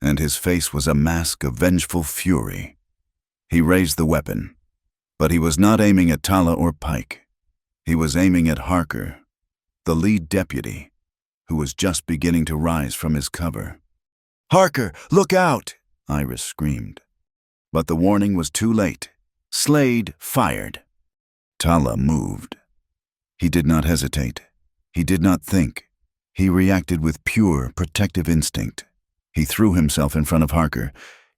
and his face was a mask of vengeful fury. He raised the weapon, but he was not aiming at Tala or Pike. He was aiming at Harker, the lead deputy, who was just beginning to rise from his cover. "Harker, look out!" Iris screamed. But the warning was too late. Slade fired. Tala moved. He did not hesitate. He did not think. He reacted with pure, protective instinct. He threw himself in front of Harker,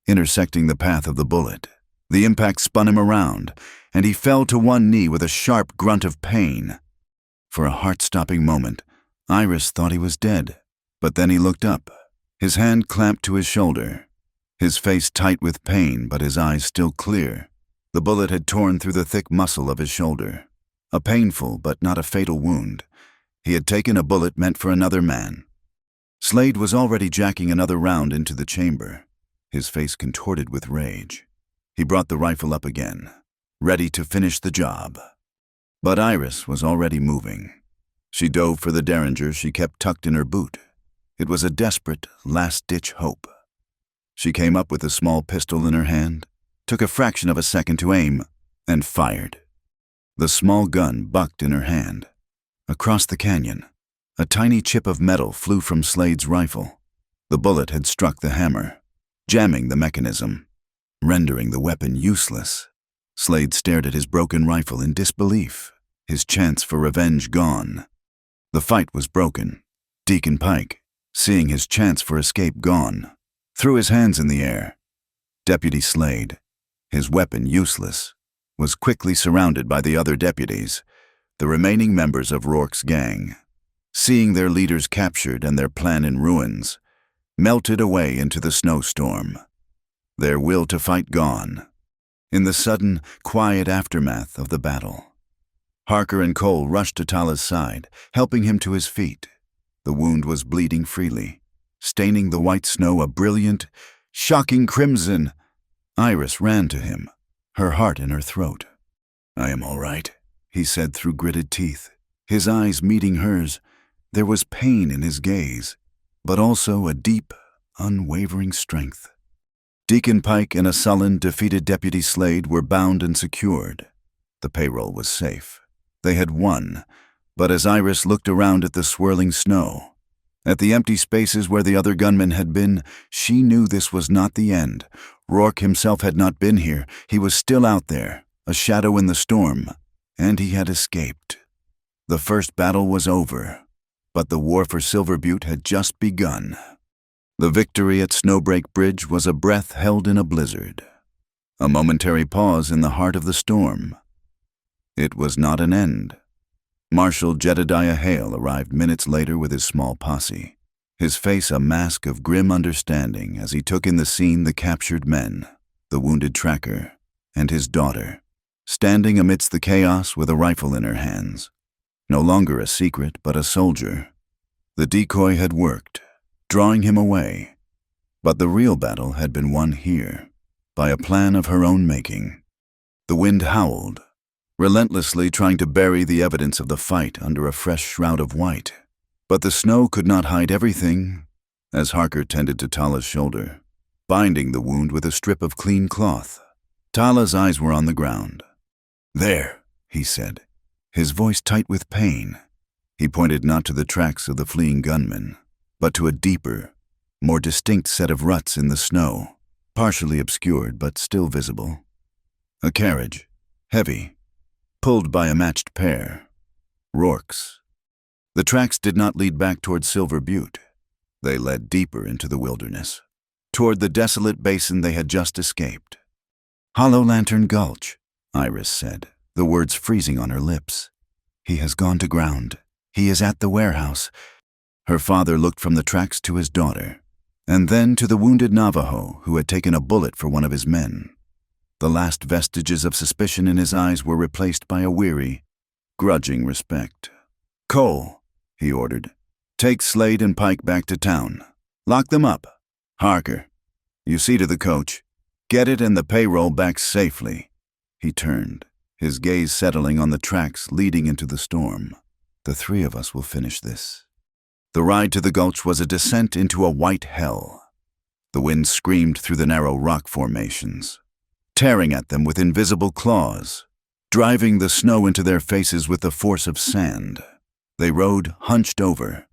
intersecting the path of the bullet. The impact spun him around, and he fell to one knee with a sharp grunt of pain. For a heart-stopping moment, Iris thought he was dead, but then he looked up, his hand clamped to his shoulder, his face tight with pain but his eyes still clear. The bullet had torn through the thick muscle of his shoulder. A painful but not a fatal wound. He had taken a bullet meant for another man. Slade was already jacking another round into the chamber, his face contorted with rage. He brought the rifle up again, ready to finish the job. But Iris was already moving. She dove for the derringer she kept tucked in her boot. It was a desperate, last-ditch hope. She came up with a small pistol in her hand, took a fraction of a second to aim, and fired. The small gun bucked in her hand. Across the canyon, a tiny chip of metal flew from Slade's rifle. The bullet had struck the hammer, jamming the mechanism, rendering the weapon useless. Slade stared at his broken rifle in disbelief, his chance for revenge gone. The fight was broken. Deacon Pike, seeing his chance for escape gone, threw his hands in the air. Deputy Slade, his weapon useless, was quickly surrounded by the other deputies, the remaining members of Rourke's gang. Seeing their leaders captured and their plan in ruins, melted away into the snowstorm, their will to fight gone, in the sudden, quiet aftermath of the battle. Harker and Cole rushed to Tala's side, helping him to his feet. The wound was bleeding freely, staining the white snow a brilliant, shocking crimson. Iris ran to him, her heart in her throat. "I am all right," he said through gritted teeth, his eyes meeting hers. There was pain in his gaze, but also a deep, unwavering strength. Deacon Pike and a sullen, defeated Deputy Slade were bound and secured. The payroll was safe. They had won, but as Iris looked around at the swirling snow, at the empty spaces where the other gunmen had been, she knew this was not the end. Rourke himself had not been here. He was still out there, a shadow in the storm, and he had escaped. The first battle was over, but the war for Silver Butte had just begun. The victory at Snowbreak Bridge was a breath held in a blizzard, a momentary pause in the heart of the storm. It was not an end. Marshal Jedediah Hale arrived minutes later with his small posse, his face a mask of grim understanding as he took in the scene the captured men, the wounded tracker, and his daughter, standing amidst the chaos with a rifle in her hands. No longer a secret, but a soldier. The decoy had worked, drawing him away. But the real battle had been won here, by a plan of her own making. The wind howled, relentlessly trying to bury the evidence of the fight under a fresh shroud of white. But the snow could not hide everything, as Harker tended to Tala's shoulder, binding the wound with a strip of clean cloth. Tala's eyes were on the ground. "There," he said, his voice tight with pain. He pointed not to the tracks of the fleeing gunmen, but to a deeper, more distinct set of ruts in the snow, partially obscured but still visible. A carriage, heavy, pulled by a matched pair. Rourke's. The tracks did not lead back toward Silver Butte. They led deeper into the wilderness, toward the desolate basin they had just escaped. "Hollow Lantern Gulch," Iris said, the words freezing on her lips. "He has gone to ground. He is at the warehouse." Her father looked from the tracks to his daughter, and then to the wounded Navajo who had taken a bullet for one of his men. The last vestiges of suspicion in his eyes were replaced by a weary, grudging respect. "Cole," he ordered, "take Slade and Pike back to town. Lock them up. Harker, you see to the coach. Get it and the payroll back safely." He turned, his gaze settling on the tracks leading into the storm. "The three of us will finish this." The ride to the gulch was a descent into a white hell. The wind screamed through the narrow rock formations, tearing at them with invisible claws, driving the snow into their faces with the force of sand. They rode hunched over,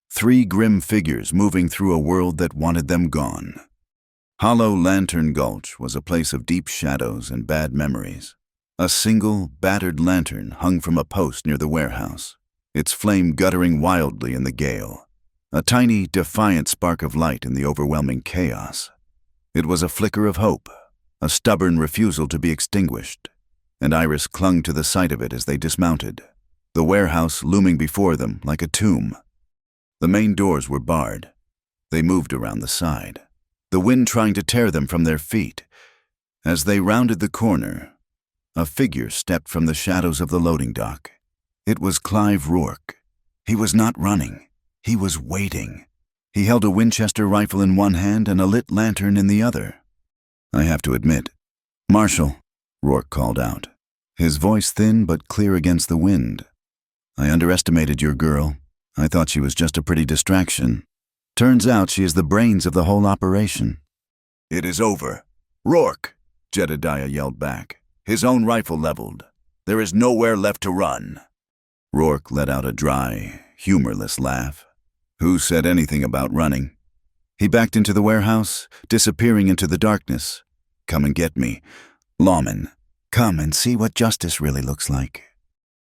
three grim figures moving through a world that wanted them gone. Hollow Lantern Gulch was a place of deep shadows and bad memories. A single, battered lantern hung from a post near the warehouse, its flame guttering wildly in the gale, a tiny, defiant spark of light in the overwhelming chaos. It was a flicker of hope, a stubborn refusal to be extinguished, and Iris clung to the sight of it as they dismounted, the warehouse looming before them like a tomb. The main doors were barred. They moved around the side, the wind trying to tear them from their feet. As they rounded the corner, a figure stepped from the shadows of the loading dock. It was Clive Rourke. He was not running. He was waiting. He held a Winchester rifle in one hand and a lit lantern in the other. "I have to admit, Marshal," Rourke called out, his voice thin but clear against the wind. "I underestimated your girl. I thought she was just a pretty distraction. Turns out she is the brains of the whole operation." "It is over. Rourke," Jedediah yelled back, his own rifle leveled. "There is nowhere left to run." Rourke let out a dry, humorless laugh. Who said anything about running? He backed into the warehouse, disappearing into the darkness. "Come and get me. Lawman, come and see what justice really looks like."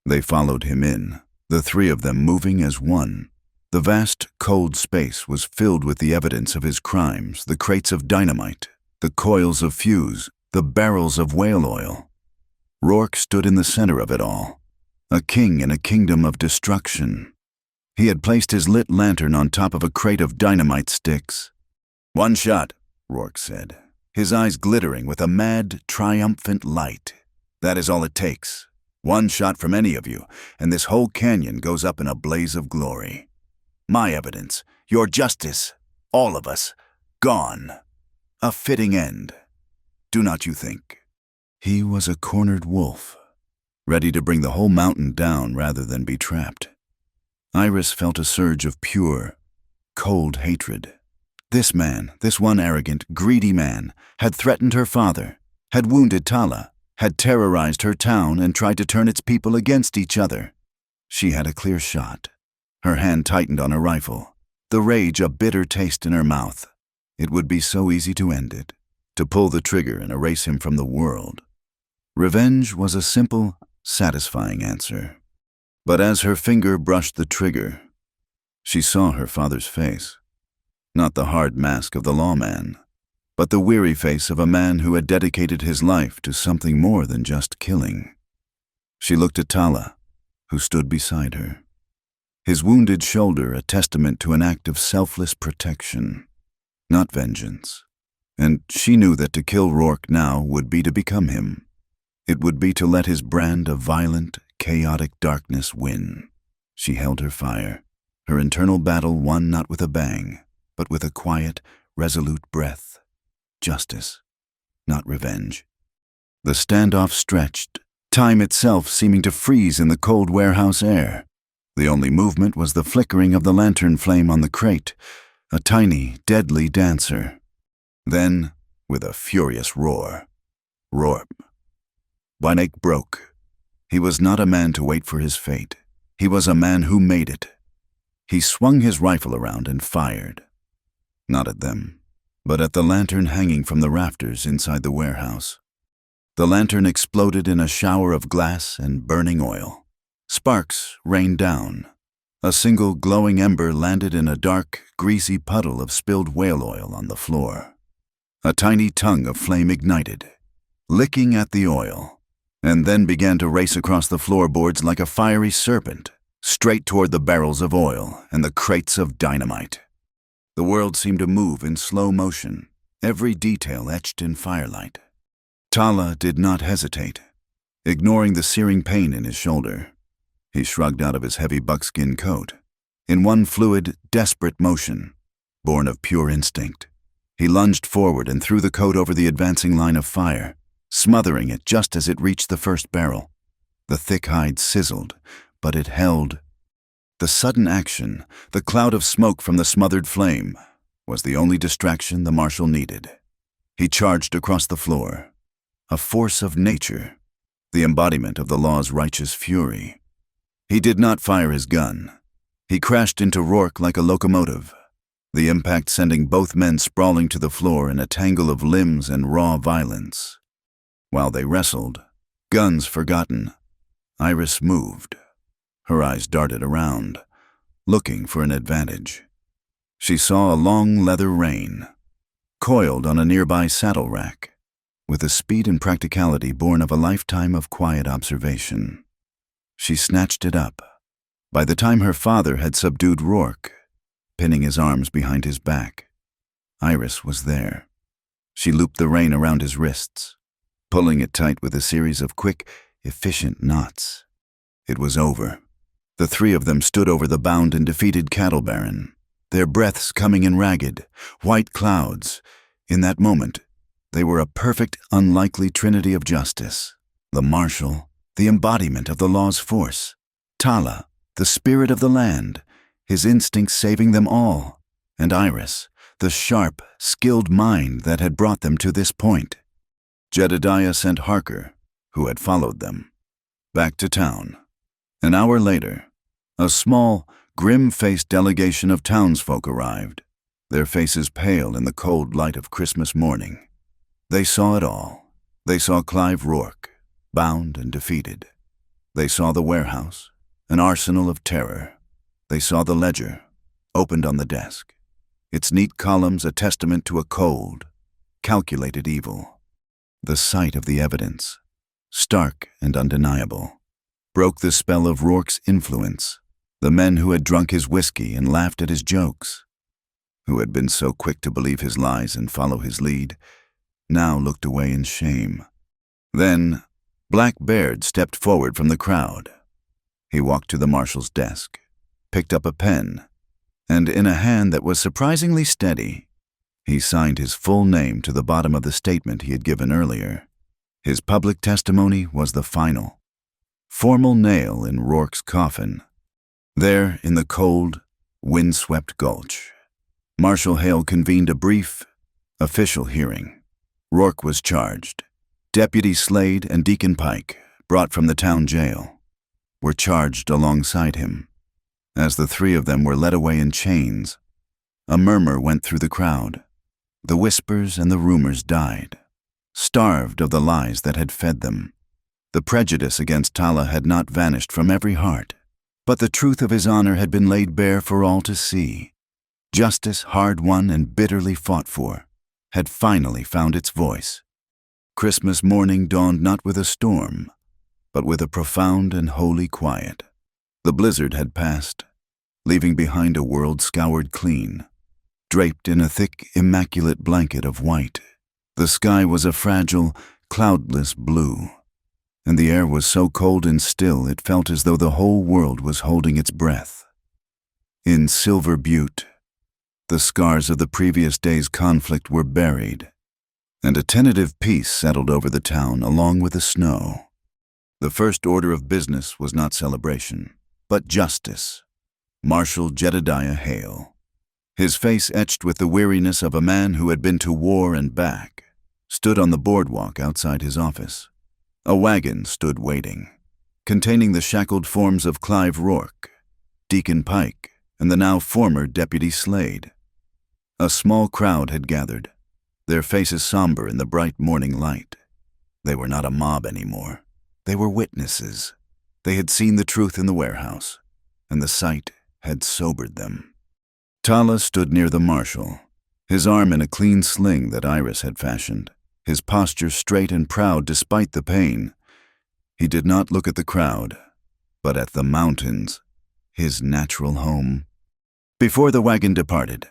They followed him in, the three of them moving as one. The vast, cold space was filled with the evidence of his crimes, the crates of dynamite, the coils of fuse, the barrels of whale oil. Rourke stood in the center of it all, a king in a kingdom of destruction. He had placed his lit lantern on top of a crate of dynamite sticks. "One shot," Rourke said, his eyes glittering with a mad, triumphant light. "That is all it takes. One shot from any of you, and this whole canyon goes up in a blaze of glory. My evidence, your justice, all of us, gone. A fitting end, do not you think? He was a cornered wolf, ready to bring the whole mountain down rather than be trapped. Iris felt a surge of pure, cold hatred. This man, this one arrogant, greedy man, had threatened her father, had wounded Tala, had terrorized her town and tried to turn its people against each other. She had a clear shot. Her hand tightened on her rifle, the rage a bitter taste in her mouth. It would be so easy to end it, to pull the trigger and erase him from the world. Revenge was a simple, satisfying answer. But as her finger brushed the trigger, she saw her father's face. Not the hard mask of the lawman, but the weary face of a man who had dedicated his life to something more than just killing. She looked at Tala, who stood beside her, his wounded shoulder a testament to an act of selfless protection, not vengeance. And she knew that to kill Rourke now would be to become him. It would be to let his brand of violent, chaotic darkness win. She held her fire, her internal battle won not with a bang, but with a quiet, resolute breath. Justice, not revenge. The standoff stretched, time itself seeming to freeze in the cold warehouse air. The only movement was the flickering of the lantern flame on the crate, a tiny, deadly dancer. Then, with a furious roar, Rourke. Wynick broke. He was not a man to wait for his fate. He was a man who made it. He swung his rifle around and fired. Not at them, but at the lantern hanging from the rafters inside the warehouse. The lantern exploded in a shower of glass and burning oil. Sparks rained down. A single glowing ember landed in a dark, greasy puddle of spilled whale oil on the floor. A tiny tongue of flame ignited, licking at the oil, and then began to race across the floorboards like a fiery serpent, straight toward the barrels of oil and the crates of dynamite. The world seemed to move in slow motion, every detail etched in firelight. Tala did not hesitate. Ignoring the searing pain in his shoulder, he shrugged out of his heavy buckskin coat. In one fluid, desperate motion, born of pure instinct, he lunged forward and threw the coat over the advancing line of fire, smothering it just as it reached the first barrel. The thick hide sizzled, but it held. The sudden action, the cloud of smoke from the smothered flame, was the only distraction the Marshal needed. He charged across the floor, a force of nature, the embodiment of the law's righteous fury. He did not fire his gun. He crashed into Rourke like a locomotive, the impact sending both men sprawling to the floor in a tangle of limbs and raw violence. While they wrestled, guns forgotten, Iris moved. Her eyes darted around, looking for an advantage. She saw a long leather rein, coiled on a nearby saddle rack, with a speed and practicality born of a lifetime of quiet observation. She snatched it up. By the time her father had subdued Rourke, pinning his arms behind his back, Iris was there. She looped the rein around his wrists, pulling it tight with a series of quick, efficient knots. It was over. The three of them stood over the bound and defeated cattle baron, their breaths coming in ragged, white clouds. In that moment, they were a perfect, unlikely trinity of justice. The Marshal, the embodiment of the law's force. Tala, the spirit of the land, his instincts saving them all. And Iris, the sharp, skilled mind that had brought them to this point. Jedediah sent Harker, who had followed them, back to town. An hour later, a small, grim-faced delegation of townsfolk arrived, their faces pale in the cold light of Christmas morning. They saw it all. They saw Clive Rourke, bound and defeated. They saw the warehouse, an arsenal of terror. They saw the ledger, opened on the desk, its neat columns a testament to a cold, calculated evil. The sight of the evidence, stark and undeniable, broke the spell of Rourke's influence. The men who had drunk his whiskey and laughed at his jokes, who had been so quick to believe his lies and follow his lead, now looked away in shame. Then, Black Baird stepped forward from the crowd. He walked to the Marshal's desk, picked up a pen, and in a hand that was surprisingly steady, He signed his full name to the bottom of the statement he had given earlier. His public testimony was the final, formal nail in Rourke's coffin. There, in the cold, wind-swept gulch, Marshal Hale convened a brief, official hearing. Rourke was charged. Deputy Slade and Deacon Pike, brought from the town jail, were charged alongside him. As the three of them were led away in chains, a murmur went through the crowd. The whispers and the rumors died, starved of the lies that had fed them. The prejudice against Tala had not vanished from every heart, but the truth of his honor had been laid bare for all to see. Justice, hard won and bitterly fought for, had finally found its voice. Christmas morning dawned not with a storm, but with a profound and holy quiet. The blizzard had passed, leaving behind a world scoured clean, draped in a thick, immaculate blanket of white. The sky was a fragile, cloudless blue, and the air was so cold and still it felt as though the whole world was holding its breath. In Silver Butte, the scars of the previous day's conflict were buried, and a tentative peace settled over the town along with the snow. The first order of business was not celebration, but justice. Marshal Jedediah Hale, his face etched with the weariness of a man who had been to war and back, stood on the boardwalk outside his office. A wagon stood waiting, containing the shackled forms of Clive Rourke, Deacon Pike, and the now former Deputy Slade. A small crowd had gathered, their faces somber in the bright morning light. They were not a mob anymore. They were witnesses. They had seen the truth in the warehouse, and the sight had sobered them. Tala stood near the marshal, his arm in a clean sling that Iris had fashioned, his posture straight and proud despite the pain. He did not look at the crowd, but at the mountains, his natural home. Before the wagon departed,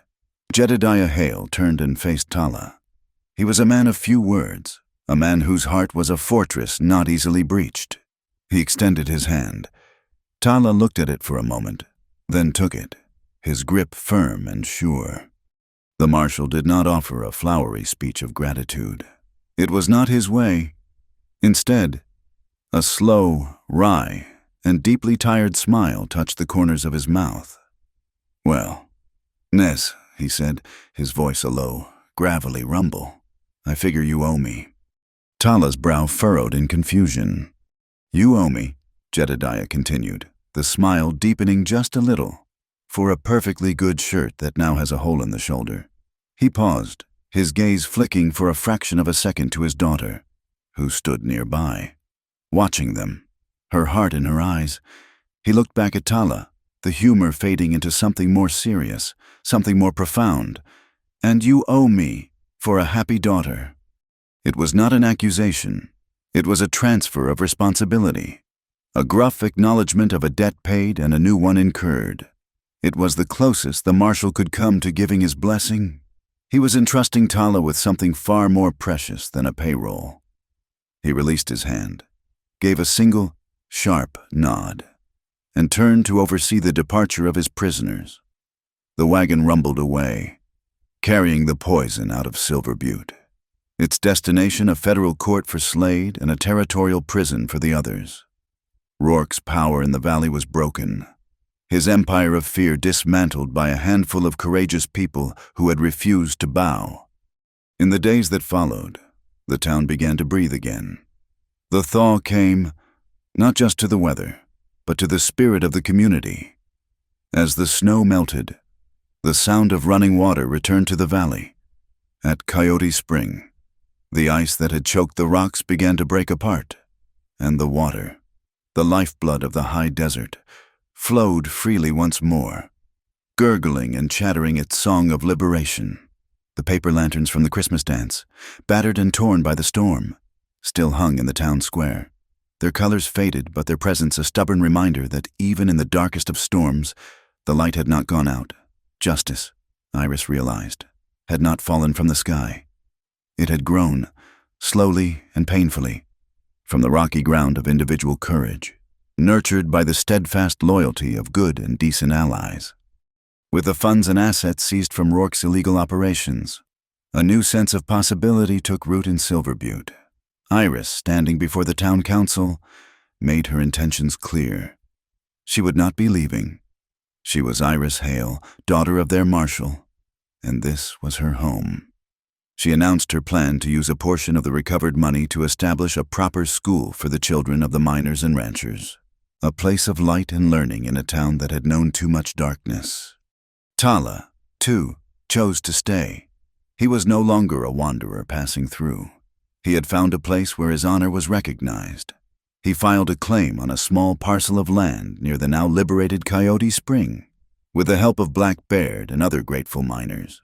Jedediah Hale turned and faced Tala. He was a man of few words, a man whose heart was a fortress not easily breached. He extended his hand. Tala looked at it for a moment, then took it, his grip firm and sure. The marshal did not offer a flowery speech of gratitude. It was not his way. Instead, a slow, wry, and deeply tired smile touched the corners of his mouth. "Well, Nez," he said, his voice a low, gravelly rumble, "I figure you owe me." Tala's brow furrowed in confusion. "You owe me," Jedediah continued, the smile deepening just a little, "for a perfectly good shirt that now has a hole in the shoulder." He paused, his gaze flicking for a fraction of a second to his daughter, who stood nearby, watching them, her heart in her eyes. He looked back at Tala, the humor fading into something more serious, something more profound. "And you owe me for a happy daughter." It was not an accusation. It was a transfer of responsibility, a gruff acknowledgement of a debt paid and a new one incurred. It was the closest the marshal could come to giving his blessing. He was entrusting Tala with something far more precious than a payroll. He released his hand, gave a single, sharp nod, and turned to oversee the departure of his prisoners. The wagon rumbled away, carrying the poison out of Silver Butte, its destination a federal court for Slade and a territorial prison for the others. Rourke's power in the valley was broken, his empire of fear dismantled by a handful of courageous people who had refused to bow. In the days that followed, the town began to breathe again. The thaw came, not just to the weather, but to the spirit of the community. As the snow melted, the sound of running water returned to the valley. At Coyote Spring, the ice that had choked the rocks began to break apart, and the water, the lifeblood of the high desert, flowed freely once more, gurgling and chattering its song of liberation. The paper lanterns from the Christmas dance, battered and torn by the storm, still hung in the town square. Their colors faded, but their presence a stubborn reminder that even in the darkest of storms, the light had not gone out. Justice, Iris realized, had not fallen from the sky. It had grown, slowly and painfully, from the rocky ground of individual courage, nurtured by the steadfast loyalty of good and decent allies. With the funds and assets seized from Rourke's illegal operations, A new sense of possibility took root in Silver Butte. Iris, standing before the town council, made her intentions clear. She would not be leaving. She was Iris Hale, daughter of their Marshal, and this was her home. She announced her plan to use a portion of the recovered money to establish a proper school for the children of the miners and ranchers, a place of light and learning in a town that had known too much darkness. Tala, too, chose to stay. He was no longer a wanderer passing through. He had found a place where his honor was recognized. He filed a claim on a small parcel of land near the now liberated Coyote Spring, with the help of Black Baird and other grateful miners.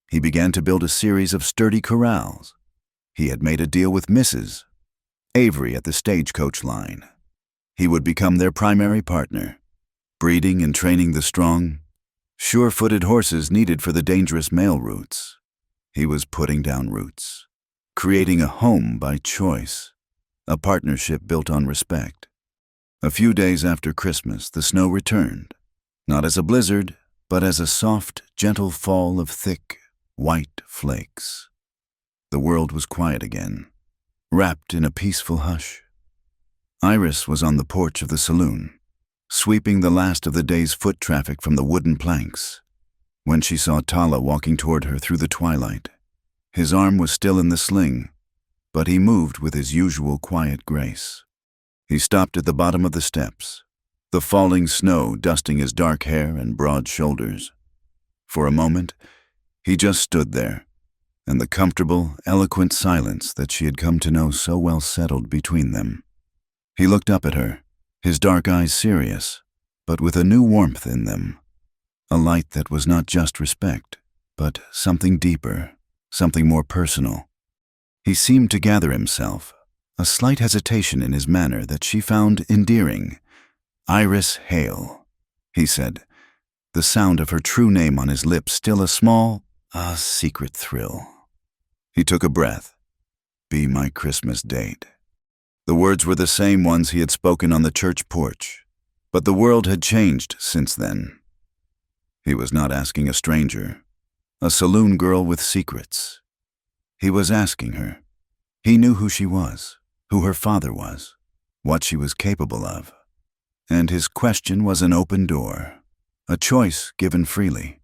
He began to build a series of sturdy corrals. He had made a deal with Mrs. Avery at the stagecoach line. He would become their primary partner, breeding and training the strong, sure-footed horses needed for the dangerous mail routes. He was putting down roots, creating a home by choice, a partnership built on respect. A few days after Christmas, the snow returned, not as a blizzard, but as a soft, gentle fall of thick, white flakes. The world was quiet again, wrapped in a peaceful hush. Iris was on the porch of the saloon, sweeping the last of the day's foot traffic from the wooden planks, when she saw Tala walking toward her through the twilight. His arm was still in the sling, but he moved with his usual quiet grace. He stopped at the bottom of the steps, the falling snow dusting his dark hair and broad shoulders. For a moment, he just stood there, and the comfortable, eloquent silence that she had come to know so well settled between them. He looked up at her, his dark eyes serious, but with a new warmth in them, a light that was not just respect, but something deeper, something more personal. He seemed to gather himself, a slight hesitation in his manner that she found endearing. "Iris Hale," he said, the sound of her true name on his lips still a secret thrill. He took a breath. "Be my Christmas date." The words were the same ones he had spoken on the church porch, but the world had changed since then. He was not asking a stranger, a saloon girl with secrets. He was asking her. He knew who she was, who her father was, what she was capable of. And his question was an open door, a choice given freely,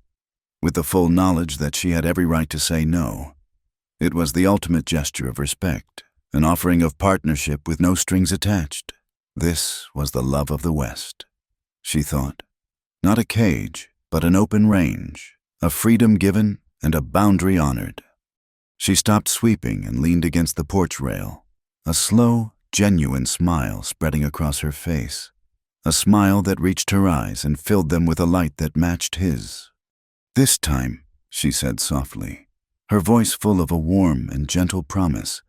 with the full knowledge that she had every right to say no. It was the ultimate gesture of respect, an offering of partnership with no strings attached. This was the love of the West, she thought. Not a cage, but an open range, a freedom given and a boundary honored. She stopped sweeping and leaned against the porch rail, a slow, genuine smile spreading across her face, a smile that reached her eyes and filled them with a light that matched his. "This time," she said softly, her voice full of a warm and gentle promise,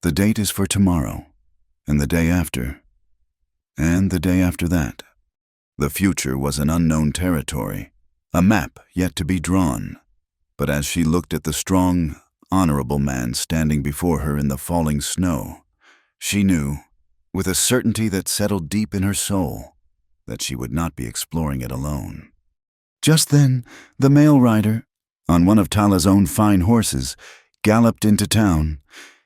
"the date is for tomorrow, and the day after, and the day after that." The future was an unknown territory, a map yet to be drawn. But as she looked at the strong, honorable man standing before her in the falling snow, she knew, with a certainty that settled deep in her soul, that she would not be exploring it alone. Just then, the mail rider, on one of Tala's own fine horses, galloped into town.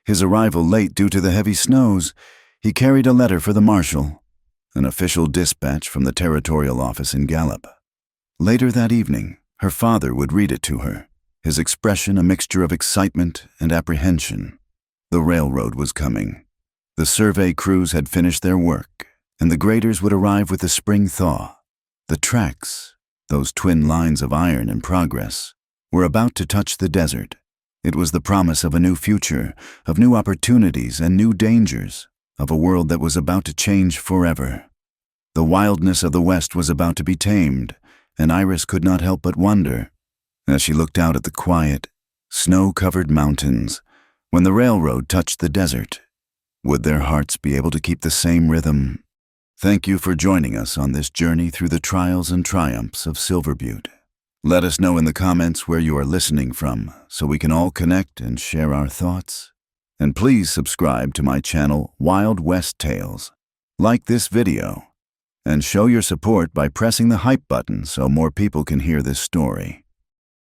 His arrival late due to the heavy snows, he carried a letter for the Marshal, an official dispatch from the territorial office in Gallup. Later that evening, her father would read it to her, his expression a mixture of excitement and apprehension. The railroad was coming. The survey crews had finished their work, and the graders would arrive with the spring thaw. The tracks, those twin lines of iron in progress, were about to touch the desert. It was the promise of a new future, of new opportunities and new dangers, of a world that was about to change forever. The wildness of the West was about to be tamed, and Iris could not help but wonder, as she looked out at the quiet, snow-covered mountains, when the railroad touched the desert, would their hearts be able to keep the same rhythm? Thank you for joining us on this journey through the trials and triumphs of Silver Butte. Let us know in the comments where you are listening from so we can all connect and share our thoughts. And please subscribe to my channel, Wild West Tales. Like this video, and show your support by pressing the hype button so more people can hear this story.